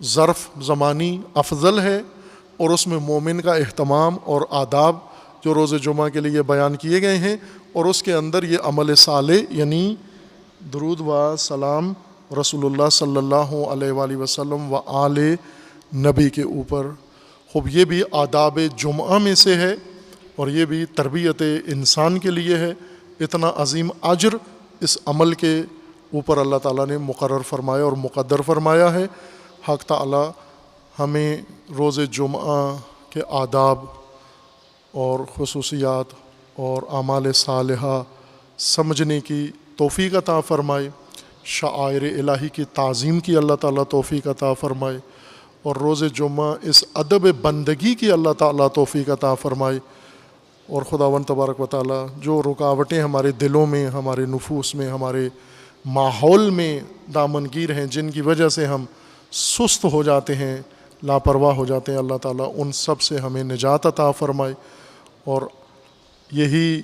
ظرف زمانی افضل ہے اور اس میں مومن کا اہتمام اور آداب جو روز جمعہ کے لیے بیان کیے گئے ہیں, اور اس کے اندر یہ عمل صالح یعنی درود و سلام رسول اللہ صلی اللہ علیہ وآلہ وسلم و آل نبی کے اوپر. خوب یہ بھی آداب جمعہ میں سے ہے اور یہ بھی تربیت انسان کے لیے ہے. اتنا عظیم اجر اس عمل کے اوپر اللہ تعالیٰ نے مقرر فرمایا اور مقدر فرمایا ہے. حق تعالیٰ ہمیں روز جمعہ کے آداب اور خصوصیات اور اعمال صالحہ سمجھنے کی توفیق عطا فرمائے, شعائر الہی کی تعظیم کی اللہ تعالیٰ توفیق عطا فرمائے, اور روز جمعہ اس ادب بندگی کی اللہ تعالیٰ توفیق عطا فرمائے. اور خداوند تبارک و تعالیٰ جو رکاوٹیں ہمارے دلوں میں, ہمارے نفوس میں, ہمارے ماحول میں دامنگیر ہیں, جن کی وجہ سے ہم سست ہو جاتے ہیں, لاپرواہ ہو جاتے ہیں, اللہ تعالیٰ ان سب سے ہمیں نجات عطا فرمائے. اور یہی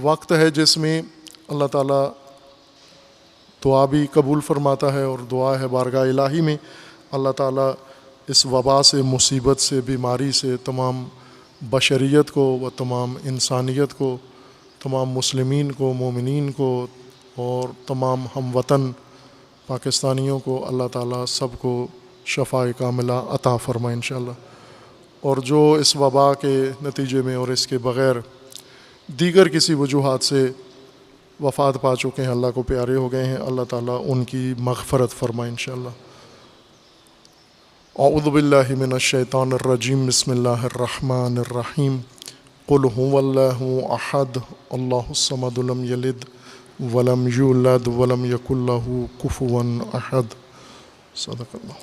وقت ہے جس میں اللہ تعالیٰ دعا بھی قبول فرماتا ہے, اور دعا ہے بارگاہ الہی میں اللہ تعالیٰ اس وبا سے, مصیبت سے, بیماری سے تمام بشریت کو و تمام انسانیت کو, تمام مسلمین کو, مومنین کو اور تمام ہم وطن پاکستانیوں کو اللہ تعالیٰ سب کو شفاء کاملہ عطا فرمائے انشاءاللہ. اور جو اس وبا کے نتیجے میں اور اس کے بغیر دیگر کسی وجوہات سے وفات پا چکے ہیں, اللہ کو پیارے ہو گئے ہیں, اللہ تعالیٰ ان کی مغفرت فرمائے انشاءاللہ. اعوذ باللہ من الشیطان الرجیم بسم اللہ الرحمن الرحیم. قل هو اللہ احد اللہ الصمد لم یلد ولم یولد ولم یکن لہ کفوا احد. صدق اللہ.